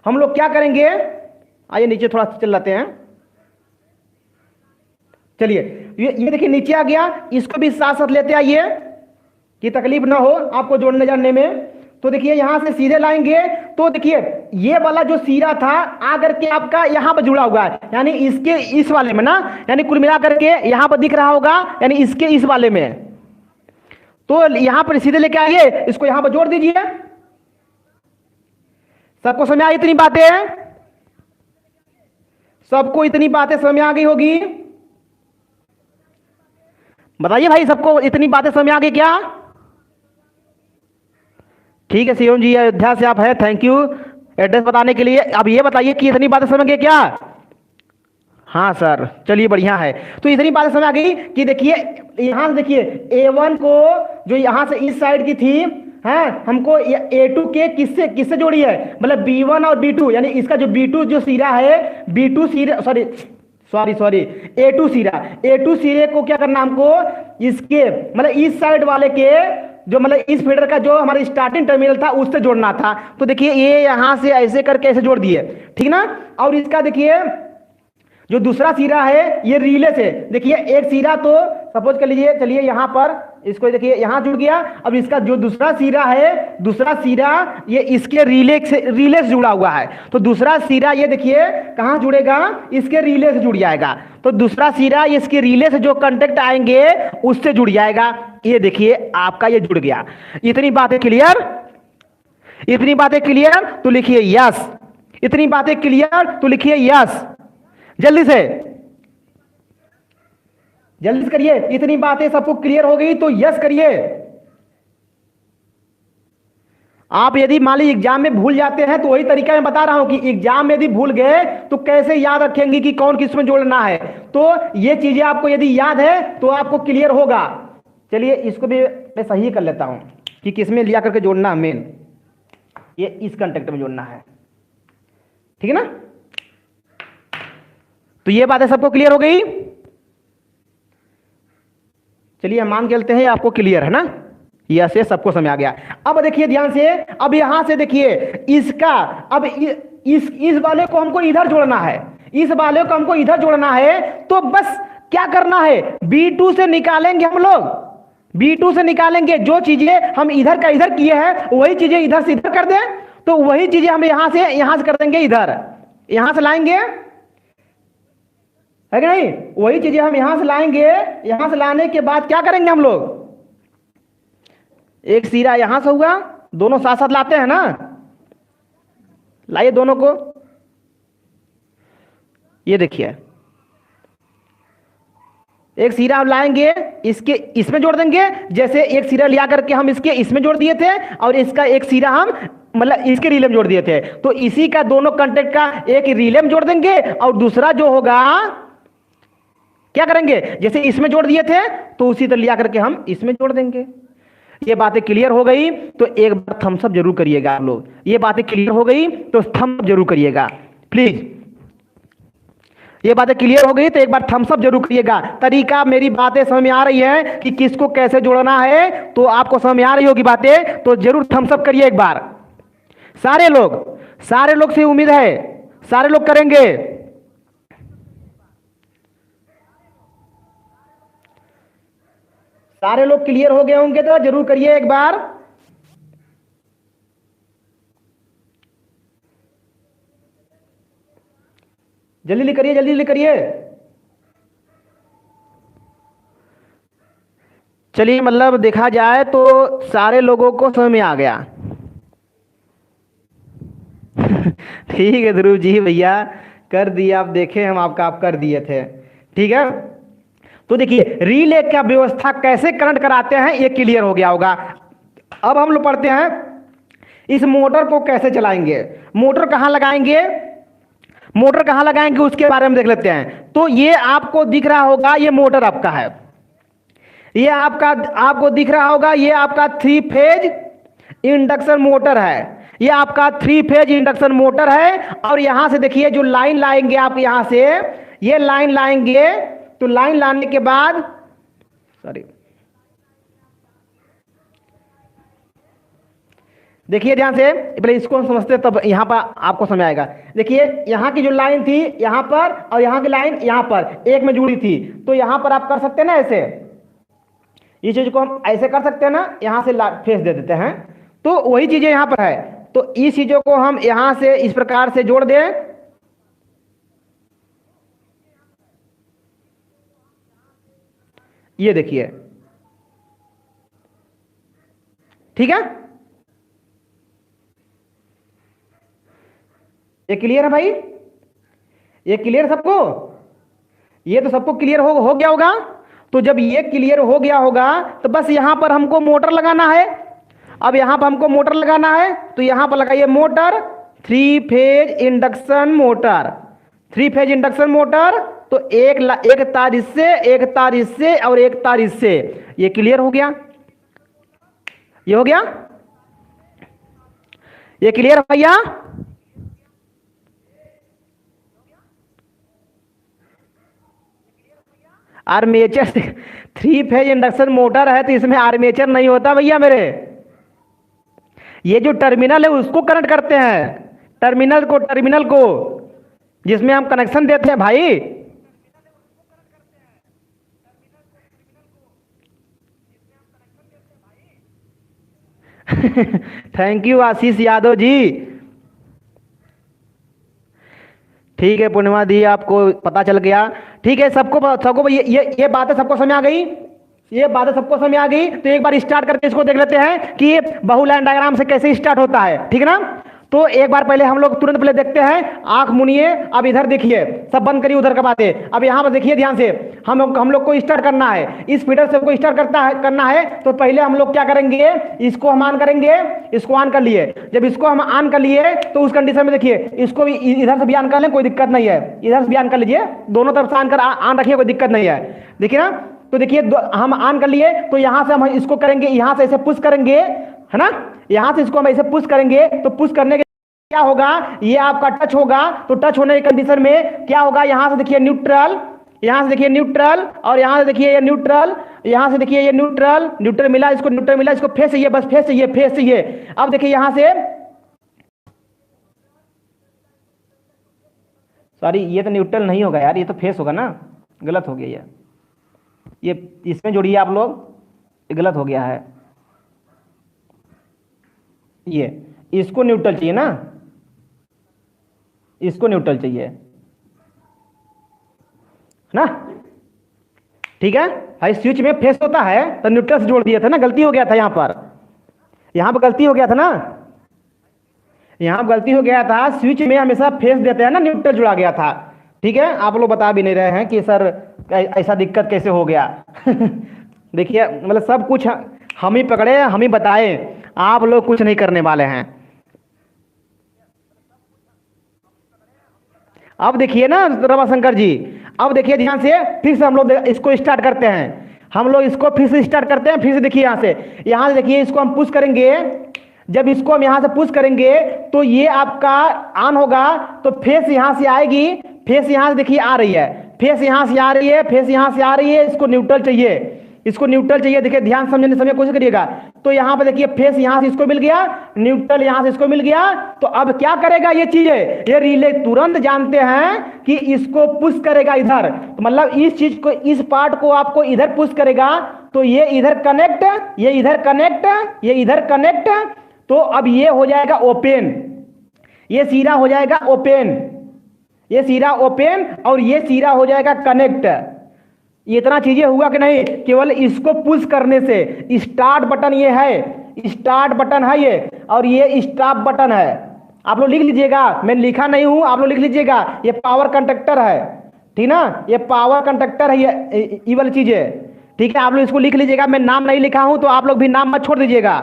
S2: हम लोग क्या करेंगे, आइए नीचे थोड़ा चल जाते हैं। चलिए ये देखिए नीचे आ गया, इसको भी साथ साथ लेते आइए कि तकलीफ ना हो आपको जोड़ने जानने में। तो देखिए यहां से सीधे लाएंगे, तो देखिए ये वाला जो सिरा था आकर के आपका यहां पर जुड़ा हुआ है, यानी इसके इस वाले में ना, यानी कुल मिला करके यहां पर दिख रहा होगा, यानी इसके इस वाले में। तो यहां पर सीधे लेके आइए, इसको यहां पर जोड़ दीजिए। सबको समझ आई इतनी बातें? सबको इतनी बातें समझ आ गई होगी? बताइए भाई, सबको इतनी बातें समझ आ गई क्या? ठीक है शिवम जी, अयोध्या से आप हैं, थैंक यू एड्रेस बताने के लिए। अब ये बताइए कि इतनी बातें समझ गए क्या? हाँ सर, चलिए बढ़िया है। तो इतनी बातें समझ आ गई कि देखिए यहां से देखिए A1 को जो यहां से इस साइड की थी है, हमको A2 के किससे किससे जोड़ी है, मतलब B1 और B2, यानी इसका जो B2 जो सिरा है, B2 सिरा सॉरी A2 सिरा, A2 सिरे को क्या करना हमको, इसके मतलब इस साइड वाले के जो मतलब इस फीडर का जो हमारा स्टार्टिंग टर्मिनल था उससे जोड़ना था। तो देखिए ये यहां से ऐसे करके ऐसे जोड़ दिए, ठीक ना। और इसका देखिए जो दूसरा सिरा है ये रिले से, देखिए एक सिरा तो सपोज कर लीजिए, चलिए यहां पर इसको देखिए यहां जुड़ गया। अब इसका जो दूसरा सिरा है, दूसरा सिरा ये इसके रिले से जुड़ा हुआ है। तो दूसरा सिरा ये देखिए कहां जुड़ेगा, इसके रिले से जुड़ जाएगा। तो दूसरा सिरा इसके रिले से जो कांटेक्ट आएंगे उससे जुड़ जाएगा। ये देखिए आपका ये जुड़ गया। इतनी बातें क्लियर? इतनी बातें क्लियर तो लिखिए यस। इतनी बातें क्लियर तो लिखिए यस। जल्दी से करिए। इतनी बातें सबको क्लियर हो गई तो यस करिए। आप यदि मान लीजिए एग्जाम में भूल जाते हैं तो वही तरीका मैं बता रहा हूं कि एग्जाम में यदि भूल गए तो कैसे याद रखेंगे कि कौन किस में जोड़ना है। तो ये चीजें आपको यदि याद है तो आपको क्लियर होगा। चलिए इसको भी मैं सही कर लेता हूं कि किस में लिया करके जोड़ना है, मेन ये इस कांटेक्ट में जोड़ना है, ठीक है ना। तो ये बातें सबको क्लियर हो गई? चलिए हम मान के चलते हैं आपको क्लियर है ना, यह से सबको समझ आ गया। अब देखिए ध्यान से, अब यहां से देखिए इसका, अब इस वाले को हमको इधर जोड़ना है, इस वाले को हमको इधर जोड़ना है। तो बस क्या करना है, B2 से निकालेंगे हम लोग, B2 से निकालेंगे। जो चीजें हम इधर का इधर किए हैं वही चीजें इधर से इधर कर दें, तो वही चीजें हम यहां से कर देंगे इधर, यहां से लाएंगे, है कि नहीं। वही चीजें हम यहां से लाएंगे। यहां से लाने के बाद क्या करेंगे हम लोग, एक सिरा यहां से हुआ, दोनों साथ साथ लाते हैं ना, लाइए दोनों को। ये देखिए एक सिरा हम लाएंगे, इसके इसमें जोड़ देंगे। जैसे एक सिरा लिया करके हम इसके इसमें जोड़ दिए थे और इसका एक सिरा हम मतलब इसके रिले में जोड़ दिए थे। तो इसी का दोनों कांटेक्ट का एक रिले में जोड़ देंगे और दूसरा जो होगा क्या करेंगे, जैसे इसमें जोड़ दिए थे तो उसी तरह लिया करके हम इसमें जोड़ देंगे। ये बातें क्लियर हो गई तो एक बार थम्स अप जरूर करिएगा आप लोग। ये बातें क्लियर हो गई तो थम्स अप जरूर करिएगा प्लीज। ये बातें क्लियर हो गई तो एक बार थम्स अप जरूर करिएगा। तरीका मेरी बातें समझ में आ रही है कि किसको कैसे जोड़ना है, तो आपको समझ में आ रही होगी बातें, तो जरूर थम्स अप करिए एक बार। सारे लोग से उम्मीद है सारे लोग करेंगे। सारे लोग क्लियर हो गए होंगे तो जरूर करिए एक बार। जल्दी करिए, जल्दी करिए। चलिए मतलब देखा जाए तो सारे लोगों को समझ में आ गया। ठीक है ध्रुव जी भैया कर दिया, आप देखे हम आपका आप कर दिए थे, ठीक है। तो देखिए रिले का व्यवस्था कैसे करंट कराते हैं ये क्लियर हो गया होगा। अब हम लोग पढ़ते हैं इस मोटर को कैसे चलाएंगे, मोटर कहां लगाएंगे उसके बारे में देख लेते हैं। तो ये आपको दिख रहा होगा, ये मोटर आपका है, ये आपका आपको दिख रहा होगा, ये आपका 3 फेज इंडक्शन मोटर है। ये आपका 3 फेज इंडक्शन मोटर है। और यहां से देखिए जो लाइन लाएंगे आप, यहां से ये लाइन लाएंगे, तो लाइन लाने के बाद सॉरी देखिए ध्यान से, पहले इसको हम समझते तब यहां पर आपको समझ आएगा। देखिए यहां की जो लाइन थी यहां पर, और यहां की लाइन यहां पर एक में जुड़ी थी, तो यहां पर आप कर सकते हैं ना ऐसे, इस चीज को हम ऐसे कर सकते हैं ना, यहां से फेस दे देते हैं, तो वही चीजें यहां पर है। तो इस चीजों को हम यहां से इस प्रकार से जोड़ दें, ये देखिए, ठीक है, ये क्लियर है भाई, ये क्लियर सबको, ये तो सबको क्लियर हो गया होगा। तो जब ये क्लियर हो गया होगा तो बस यहां पर हमको मोटर लगाना है। अब यहां पर हमको मोटर लगाना है, तो यहां पर लगाइए motor, 3 phase induction motor, 3 phase induction motor. तो एक तार इससे, एक तार इससे और एक तार इससे, ये क्लियर हो गया, ये हो गया, ये क्लियर है भैया। आर्मेचर 3 फेज इंडक्शन मोटर है तो इसमें आर्मेचर नहीं होता भैया मेरे, ये जो टर्मिनल है उसको कनेक्ट करते हैं, टर्मिनल को जिसमें हम कनेक्शन देते हैं भाई। थैंक यू आशीष यादव जी। ठीक है पूर्णिमा दी, आपको पता चल गया, ठीक है, सबको ये बातें सबको समझ आ गई, ये बातें सबको समझ आ गई। तो एक बार स्टार्ट करके इसको देख लेते हैं कि ये बहुलाइन डायग्राम से कैसे स्टार्ट होता है, ठीक है ना। तो एक बार पहले हम लोग तुरंत पहले देखते हैं, आंख मुनिए, अब इधर देखिए, सब बंद करिए उधर का बातें, अब यहां पर देखिए ध्यान से, हम लोग को स्टार्ट करना है, इस फीडर से हमको स्टार्ट करना है। तो पहले हम लोग क्या करेंगे, इसको हम ऑन करेंगे, इसको ऑन कर लिए, जब इसको हम ऑन कर लिए तो उस कंडीशन में देखिए, इसको भी इधर से भी ऑन कर लें, कोई दिक्कत नहीं है, इधर से भी ऑन कर लीजिए, दोनों तरफ से ऑन रखिए, कोई दिक्कत नहीं है, देखिए ना। तो देखिए हम ऑन कर लिए, तो यहां से हम इसको करेंगे, यहां से ऐसे पुश करेंगे, है ना, यहां से इसको हम ऐसे पुश करेंगे, तो पुश करने के क्या होगा, ये आपका टच होगा, तो टच होने की कंडीशन में क्या होगा, यहां से देखिए न्यूट्रल, यहां से देखिए न्यूट्रल, और यहां से देखिए ये न्यूट्रल, यहां से देखिए ये न्यूट्रल मिला, इसको न्यूट्रल मिला, इसको फेस चाहिए, बस फेस चाहिए, फेस चाहिए। अब देखिए यहां से, सॉरी ये तो न्यूट्रल नहीं होगा यार, ये तो फेस होगा ना, गलत हो गया ये इसमें जोड़िए आप लोग, गलत हो गया है, ये इसको न्यूट्रल चाहिए ना, इसको न्यूट्रल चाहिए ना, ठीक है भाई। स्विच में फेस होता है तो न्यूट्रल से जोड़ दिया था ना, गलती हो गया था यहां पर गलती हो गया था ना, यहां गलती हो गया था, स्विच में हमेशा फेस देते हैं ना, न्यूट्रल जुड़ा गया था, ठीक है। आप लोग बता भी नहीं रहे हैं कि सर ऐसा दिक्कत कैसे हो गया। देखिए मतलब सब कुछ हम ही पकड़े, हम ही बताए, आप लोग कुछ नहीं करने वाले हैं। अब देखिए ना रमाशंकर जी, अब देखिए ध्यान से, फिर से हम लोग इसको स्टार्ट करते हैं, हम लोग इसको फिर से स्टार्ट करते हैं, फिर से देखिए यहां से देखिए, इसको हम पुश करेंगे, जब इसको हम यहां से पुश करेंगे तो ये आपका ऑन होगा, तो फेस यहां से आएगी, फेस यहां से देखिए आ रही है, फेस यहां से आ रही है, फेस यहां से आ रही है, इसको न्यूट्रल चाहिए, इसको न्यूट्रल चाहिए, देखिए ध्यान समझने की कोशिश करिएगा। तो यहां पर देखिए फेस यहां से इसको मिल गया, न्यूट्रल यहां से इसको मिल गया, तो अब क्या करेगा ये चीजें, ये रिले तुरंत जानते हैं कि इसको पुश करेगा इधर, तो मतलब इस चीज को, इस पार्ट को आपको इधर पुश करेगा, तो ये इधर कनेक्ट, ये इधर कनेक्ट, ये इधर कनेक्ट, तो अब ये हो जाएगा ओपन, ये सीरा हो जाएगा ओपन, ये सीरा ओपन, और ये सीरा हो जाएगा कनेक्ट। ये इतना चीजें हुआ कि नहीं, केवल इसको पुश करने से, स्टार्ट बटन ये है, स्टार्ट बटन है ये, और ये स्टॉप बटन है, आप लोग लिख लीजिएगा, मैं लिखा नहीं हूं, आप लोग लिख लीजिएगा, ये पावर कंडक्टर है, ठीक ना, ये पावर कंडक्टर है, ये वाली चीजें, ठीक है, आप लोग इसको लिख लीजिएगा, मैं नाम नहीं लिखा हूं तो आप लोग भी नाम मत छोड़ दीजिएगा,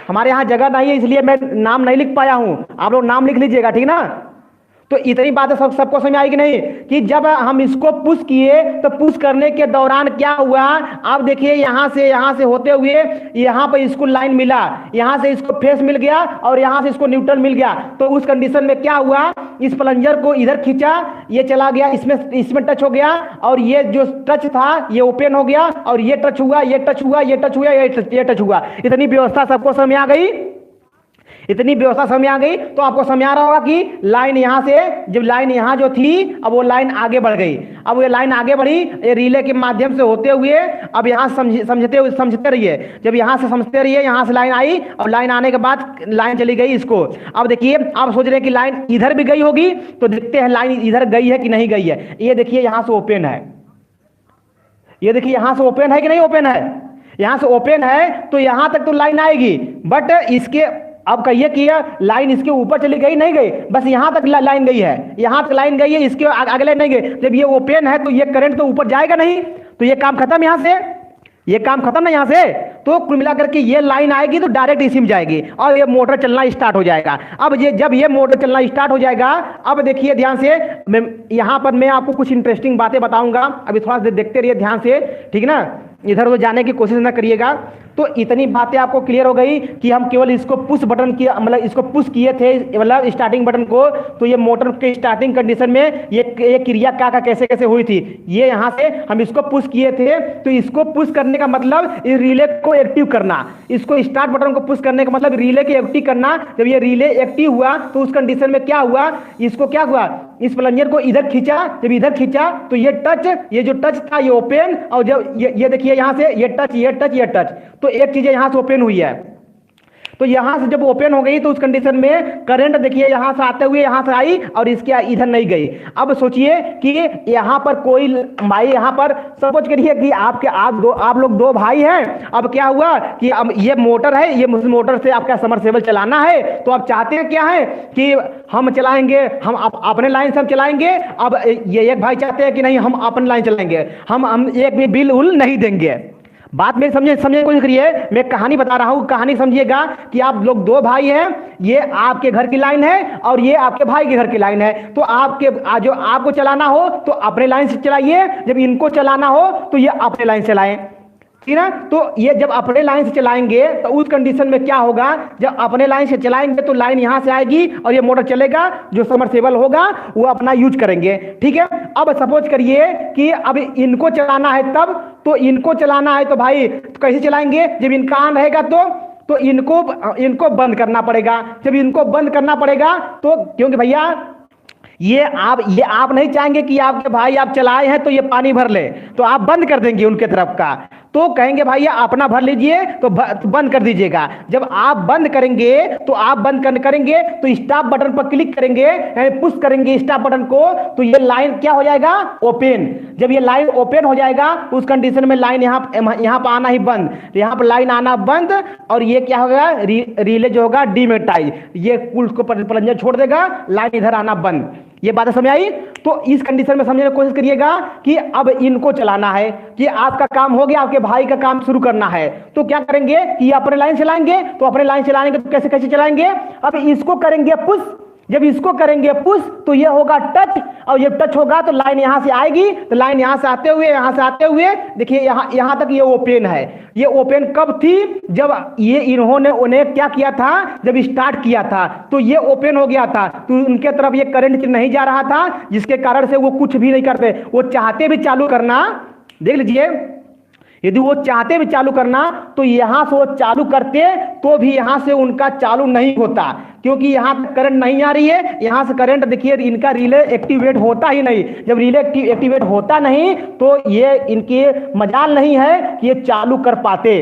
S2: हमारे यहाँ जगह नहीं है इसलिए मैं नाम नहीं लिख पाया हूं, आप लोग नाम लिख लीजिएगा, ठीक ना। तो इतनी बातें सबको समझ आएगी नहीं कि जब हम इसको पुश किए तो पुश करने के दौरान क्या हुआ। आप देखिए यहां से होते हुए यहां पर इसको लाइन मिला, यहां से इसको फेस मिल गया और यहां से इसको न्यूट्रल मिल गया। तो उस कंडीशन में क्या हुआ, इस प्लंजर को इधर खींचा, ये चला गया, इसमें टच हो गया और ये जो टच था ये ओपन हो गया और ये टच हुआ, ये टच हुआ, ये टच हुआ, ये टच हुआ। इतनी व्यवस्था सबको समझ आ गई, इतनी व्यवस्था समझ आ गई। तो आपको समझ आ रहा होगा कि लाइन यहां से, जब लाइन यहां जो थी अब वो लाइन आगे बढ़ गई, अब ये लाइन आगे बढ़ी ये रिले के माध्यम से होते हुए, अब यहां समझते रहिए, जब यहां से समझते रहिए, यहां से लाइन आई और लाइन आने के बाद लाइन चली गई इसको। अब देखिए आप सोच रहे हैं कि लाइन इधर भी गई होगी, तो देखते हैं लाइन इधर गई है कि नहीं गई है। ये देखिए यहां से ओपन है, ये देखिए यहां से ओपन है कि नहीं ओपन है, यहां से ओपन है तो यहां तक तो लाइन आएगी, बट इसके अब कहिए कि लाइन इसके ऊपर चली गई नहीं गई, बस यहां तक लाइन गई है, यहां तक लाइन गई है, इसके आगे लाइन नहीं गई। जब ये ओपन है तो ये करंट तो ऊपर जाएगा नहीं, तो ये काम खत्म, यहां से ये काम खत्म ना यहां से। तो कुल मिलाकर के ये लाइन आएगी तो डायरेक्ट इसी में जाएगी और ये मोटर चलना स्टार्ट हो जाएगा। अब ये जब ये मोटर चलना स्टार्ट हो जाएगा, अब देखिए ध्यान से, यहां पर मैं आपको कुछ इंटरेस्टिंग बातें बताऊंगा, अभी थोड़ा सा देखते रहिए ध्यान से, ठीक ना, इधर उधर जाने की कोशिश ना करिएगा। तो इतनी बातें आपको क्लियर हो गई कि हम केवल इसको पुश बटन किया, मतलब इसको पुश किए थे, मतलब स्टार्टिंग बटन को, तो ये मोटर के स्टार्टिंग कंडीशन में ये क्रिया क्या कैसे कैसे हुई थी। ये यहां से हम इसको पुश किए थे, तो इसको पुश करने का मतलब इस रिले को एक्टिव करना, इसको स्टार्ट बटन को पुश करने का मतलब रिले को एक्टिव करना। जब ये रिले एक्टिव हुआ तो उस कंडीशन में क्या हुआ, इसको क्या हुआ, इस प्लंजर को इधर खींचा, जब इधर खींचा तो ये जो टच था ये ओपन, और जब ये देखिए यहां से ये टच, ये टच, ये टच, तो एक चीज यहां से ओपन हुई है। तो यहां से जब ओपन हो गई तो उस कंडीशन में करंट देखिए यहां से आते हुए यहां से आई और इसके इधर नहीं गई। अब सोचिए कि यहां पर कोई भाई, यहां पर सपोज करिए कि आप लोग दो भाई हैं। अब क्या हुआ कि अब ये मोटर है, ये मोटर से आपका समरसेबल चलाना है, तो आप चाहते हैं क्या है कि हम चलाएंगे, हम अपने लाइन से हम चलाएंगे। अब ये एक भाई चाहते हैं कि नहीं हम अपनी लाइन चलाएंगे, हम एक भी बिल उल नहीं देंगे। बात मेरी समझने कोशिश करिए, मैं कहानी बता रहा हूं, कहानी समझिएगा कि आप लोग दो भाई हैं, ये आपके घर की लाइन है और ये आपके भाई के घर की लाइन है। तो जो आपको चलाना हो तो अपने लाइन से चलाइए, जब इनको चलाना हो तो ये अपने लाइन से चलाएं, ठीक ना। तो ये जब अपने लाइन से चलाएंगे तो उस कंडीशन में क्या होगा, जब अपने लाइन से चलाएंगे तो लाइन यहां से आएगी और ये मोटर चलेगा, जो समरसेबल होगा वो अपना यूज करेंगे, ठीक है। अब सपोज करिए कि अब इनको चलाना है, तब तो इनको चलाना है तो भाई तो कैसे चलाएंगे, जब इनका ऑन रहेगा तो इनको बंद करना पड़ेगा। जब इनको बंद करना पड़ेगा तो क्योंकि भैया ये आप नहीं चाहेंगे कि आपके भाई आप चलाए हैं तो ये पानी भर ले, तो आप बंद कर देंगे उनके तरफ का, तो कहेंगे भाई अपना भर लीजिए, तो बंद कर दीजिएगा। जब आप बंद करेंगे तो स्टॉप बटन पर क्लिक करेंगे, यानी पुश करेंगे स्टॉप बटन को, तो ये लाइन क्या हो जाएगा, ओपन। जब ये लाइन ओपन हो जाएगा उस कंडीशन में लाइन यहाँ पर आना ही बंद, तो यहाँ पर लाइन आना बंद और ये क्या होगा, रिले जो होगा डीमेग्नेटाइज, ये उसको प्लंजर छोड़ देगा, लाइन इधर आना बंद। ये बात समझ आई। तो इस कंडीशन में समझने की कोशिश करिएगा कि अब इनको चलाना है, कि आपका काम हो गया, आपके भाई का काम शुरू करना है, तो क्या करेंगे कि अपने लाइन चलाएंगे। तो अपने लाइन चलाएंगे तो कैसे कैसे चलाएंगे, अब इसको करेंगे पुश, जब इसको करेंगे पुश तो ये होगा टच, और ये टच होगा तो लाइन यहां से आएगी, तो लाइन यहां से आते हुए देखिए यहां तक ये ओपन है। ये ओपन कब थी, जब ये इन्होंने उन्हें क्या किया था, जब स्टार्ट किया था तो ये ओपन हो गया था, तो उनके तरफ ये करंट नहीं जा रहा था, जिसके कारण से वो कुछ भी नहीं करते। वो चाहते भी चालू करना, देख लीजिए, यदि वो चाहते भी चालू करना तो यहां से वो चालू करते तो भी यहां से उनका चालू नहीं होता, क्योंकि यहां तक करंट नहीं आ रही है। यहां से करंट देखिए इनका रिले एक्टिवेट होता ही नहीं। जब रिले एक्टिवेट होता नहीं तो ये इनकी मजाल नहीं है कि ये चालू कर पाते,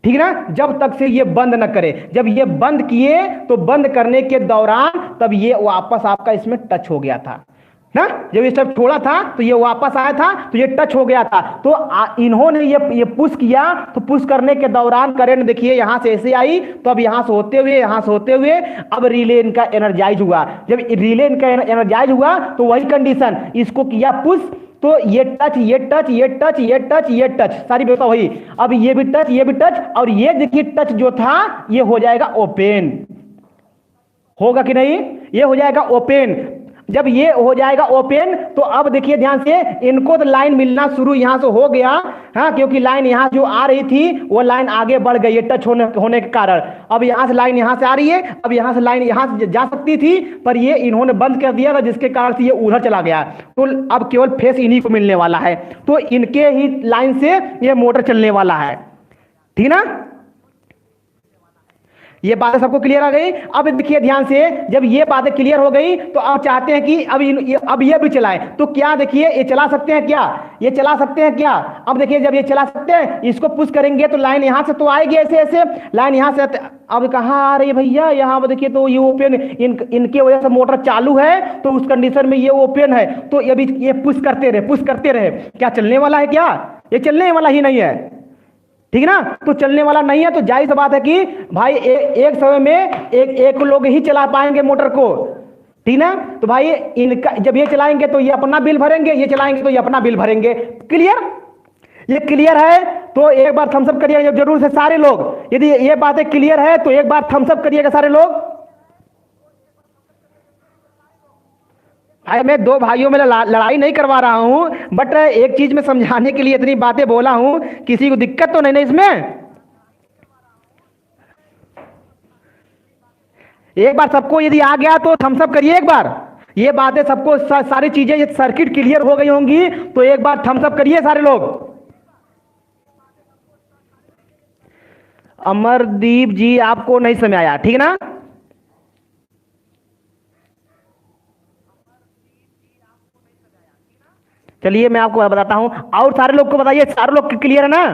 S2: ठीक ना, जब तक से ये बंद न करे। जब ये बंद किए तो बंद करने के दौरान तब ये वापस आपका इसमें टच हो गया था ना, जब ये स्टेप छोड़ा था तो ये वापस आया था, तो ये टच हो गया था। तो इन्होंने ये पुश किया, तो पुश करने के दौरान करंट देखिए यहां से ऐसे आई, तो अब यहां से होते हुए अब रिले इनका एनर्जाइज हुआ। जब रिले इनका एनर्जाइज हुआ तो वही कंडीशन, इसको किया पुश, तो ये टच सारी व्यवस्था हुई। अब ये भी टच और ये देखिए टच जो था ये हो जाएगा ओपन, होगा कि नहीं, ये हो जाएगा ओपन। जब ये हो जाएगा ओपन, तो अब देखिए ध्यान से, इनको तो लाइन मिलना शुरू यहां से हो गया, हाँ, क्योंकि लाइन यहां जो आ रही थी वो लाइन आगे बढ़ गई है टच होने के कारण। अब यहां से लाइन यहां से आ रही है, अब यहां से लाइन यहां से जा सकती थी, पर ये इन्होंने बंद कर दिया था, जिसके कारण से ये उधर चला गया। तो अब केवल फेस इन्हीं को मिलने वाला है, तो इनके ही लाइन से ये मोटर चलने वाला है, ठीक ना। ये बातें सबको क्लियर आ गई। अब देखिए ध्यान से, जब ये बातें क्लियर हो गई तो आप चाहते हैं कि अब ये भी चलाएं, तो क्या देखिए ये चला सकते हैं क्या, ये चला सकते हैं क्या। अब देखिए जब ये चला सकते हैं, इसको पुश करेंगे तो लाइन यहां से तो आएगी, ऐसे ऐसे लाइन यहां से। अब कहां आ रही है भैया, यहां पर देखिए, तो ये ओपन, इनके वजह से मोटर चालू है, तो उस कंडीशन में ये ओपन है, तो ये पुश करते रहे। क्या चलने वाला है क्या, ये चलने वाला ही नहीं है, ठीक ना। तो चलने वाला नहीं है, तो जाहिर सी बात है कि भाई एक समय में एक लोग ही चला पाएंगे मोटर को, ठीक ना। तो भाई इनका जब ये चलाएंगे तो ये अपना बिल भरेंगे, ये चलाएंगे तो ये अपना बिल भरेंगे। क्लियर, ये क्लियर है तो एक बार थम्स अप करिएगा जरूर से सारे लोग। यदि ये बातें क्लियर है तो एक बार थम्स अप करिएगा सारे लोग। भाई मैं दो भाइयों में लड़ाई नहीं करवा रहा हूं, बट एक चीज में समझाने के लिए इतनी बातें बोला हूं, किसी को दिक्कत तो नहीं ना इसमें। एक बार सबको यदि आ गया तो थम्स अप करिए एक बार। ये बातें सबको सारी चीजें, ये सर्किट क्लियर हो गई होंगी, तो एक बार थम्स अप करिए सारे लोग। अमरदीप जी आपको नहीं समझ आया, ठीक ना। चलिए मैं आपको बताता हूं, और सारे लोग को बताइए, सारे लोग क्लियर है ना।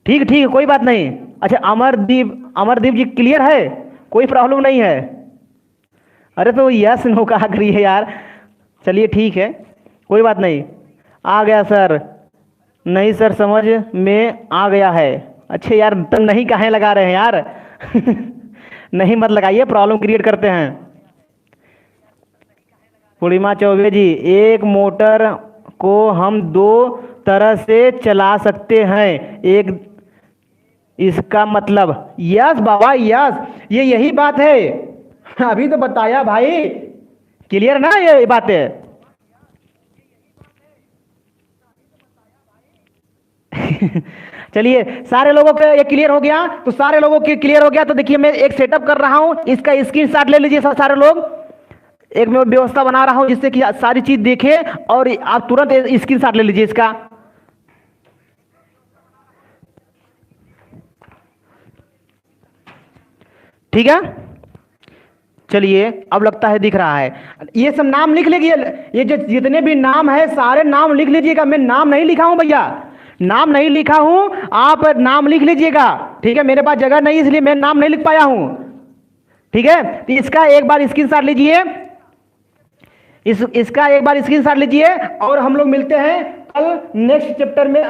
S2: ठीक है कोई बात नहीं। अच्छा अमरदीप जी क्लियर है, कोई प्रॉब्लम नहीं है। अरे तो यस नो कहा करिए यार। चलिए ठीक है कोई बात नहीं। आ गया सर, नहीं सर समझ में आ गया है। अच्छा यार तुम नहीं कहें लगा रहे हैं यार नहीं मत लगाइए, प्रॉब्लम क्रिएट करते हैं। पूर्णिमा चौबे जी, एक मोटर को हम दो तरह से चला सकते हैं, एक इसका मतलब। यस बाबा यस, ये यही बात है, अभी तो बताया भाई। क्लियर ना ये बातें चलिए सारे लोगों के ये क्लियर हो गया, तो सारे लोगों के क्लियर हो गया तो देखिए मैं एक सेटअप कर रहा हूं, इसका स्क्रीनशॉट ले लीजिए सारे लोग। एक मैं व्यवस्था बना रहा हूं जिससे कि सारी चीज देखे और आप तुरंत स्क्रीनशॉट ले लीजिए इसका। ठीक है चलिए अब लगता है दिख रहा है। ये सब नाम लिख लीजिए, ये जो जितने भी नाम है सारे नाम लिख लीजिएगा। मैं नाम नहीं लिखा हूं भैया, नाम नहीं लिखा हूं, आप नाम लिख लीजिएगा। ठीक है मेरे पास जगह नहीं इसलिए मैं नाम नहीं लिख पाया हूं। ठीक है तो इसका एक बार स्क्रीनशॉट लीजिए, इसका एक बार स्क्रीनशॉट लीजिए और हम लोग मिलते हैं कल नेक्स्ट चैप्टर में,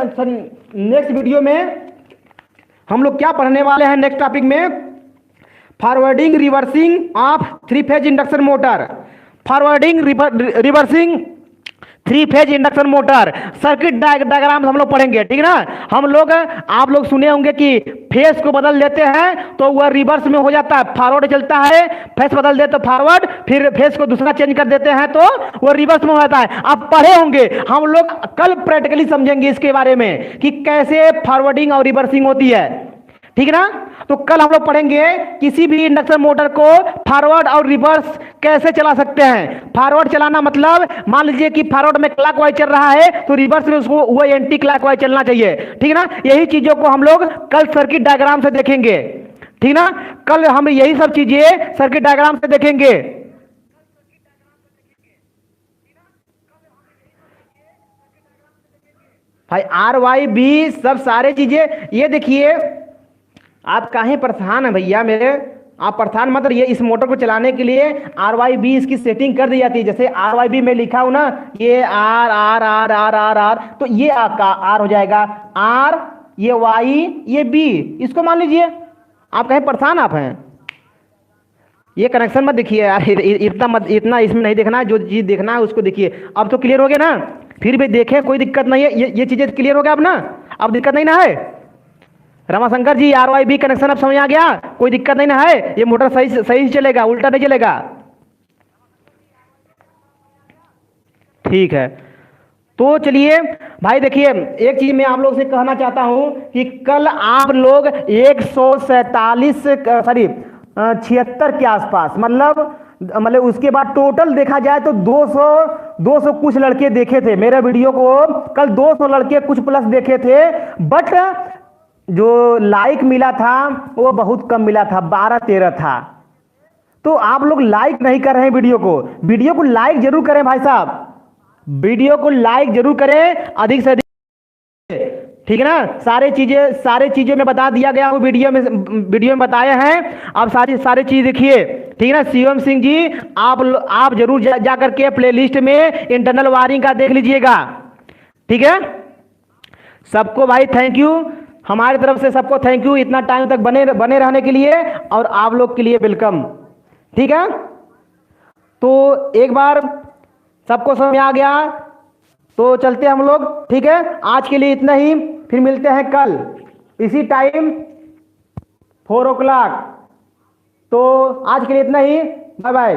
S2: नेक्स्ट वीडियो में। हम लोग क्या पढ़ने वाले हैं नेक्स्ट टॉपिक में, forwarding reversing of three phase induction motor. Forwarding reversing three phase induction motor circuit diagram हम लोग पढ़ेंगे। ठीक ना, हम लोग आप लोग सुने होंगे कि फेस को बदल देते हैं तो वह रिवर्स में हो जाता है, फॉरवर्ड चलता है, फेस बदल देते तो फॉरवर्ड, फिर फेस को दूसरा चेंज कर देते हैं तो वह रिवर्स में हो जाता है। आप पढ़े होंगे, हम लोग कल प्रैक्टिकली समझेंगे इसके बारे में कि कैसे फॉरवर्डिंग और रिवर्सिंग होती है। ठीक ना, तो कल हम लोग पढ़ेंगे किसी भी इंडक्शन मोटर को फॉरवर्ड और रिवर्स कैसे चला सकते हैं। फॉरवर्ड चलाना मतलब मान लीजिए कि फॉरवर्ड में क्लॉकवाइज चल रहा है तो रिवर्स में उसको वो एंटी क्लॉकवाइज चलना चाहिए। ठीक ना, यही चीजों को हम लोग कल सर्किट डायग्राम से देखेंगे। ठीक ना, कल हम यही सब चीजें सर्किट डायग्राम से देखेंगे। भाई RYB सब सारे चीजें ये देखिए। आप काहे परेशान है भैया मेरे, आप परेशान मत रहिए। इस मोटर को चलाने के लिए RYB इसकी सेटिंग कर दी जाती है। जैसे RYB में लिखा हूं ना, ये R R R R R R, तो ये आपका R हो जाएगा R, ये Y, ये B। इसको मान लीजिए। आप कहीं परेशान आप हैं, ये कनेक्शन मत देखिए यार, इतना इसमें नहीं देखना है, जो चीज देखना है उसको देखिए। अब तो क्लियर हो गया ना, फिर भी देखें कोई दिक्कत नहीं है, ये चीजें क्लियर हो गया अब ना, अब दिक्कत नहीं ना है। रमाशंकर जी RYB कनेक्शन अब समझ आ गया, कोई दिक्कत नहीं ना है, ये मोटर सही चलेगा, उल्टा नहीं चलेगा। ठीक है। तो चलिए भाई देखिए, एक चीज मैं आप लोग से कहना चाहता हूं कि कल आप लोग 147 सॉरी 76 के आसपास, मतलब उसके बाद टोटल देखा जाए तो 200 कुछ लड़के देखे थे मेरे वीडियो को। कल 200 लड़के कुछ प्लस देखे थे, बट जो लाइक मिला था वो बहुत कम मिला था, 12-13 था। तो आप लोग लाइक नहीं कर रहे हैं वीडियो को लाइक जरूर करें भाई साहब, वीडियो को लाइक जरूर करें अधिक से अधिक, ठीक है ना। सारे चीजें में बता दिया गया हूं, वीडियो में बताए हैं। आप सारी चीज देखिए, ठीक है ना। शिवम सिंह जी आप जरूर जा करके प्लेलिस्ट में इंटरनल वायरिंग का देख लीजिएगा, ठीक है। सबको भाई थैंक यू, हमारी तरफ से सबको थैंक यू, इतना टाइम तक बने रहने के लिए, और आप लोग के लिए वेलकम, ठीक है। तो एक बार सबको समझ में आ गया तो चलते हैं हम लोग, ठीक है। आज के लिए इतना ही, फिर मिलते हैं कल इसी टाइम 4 o'clock। तो आज के लिए इतना ही, बाय बाय।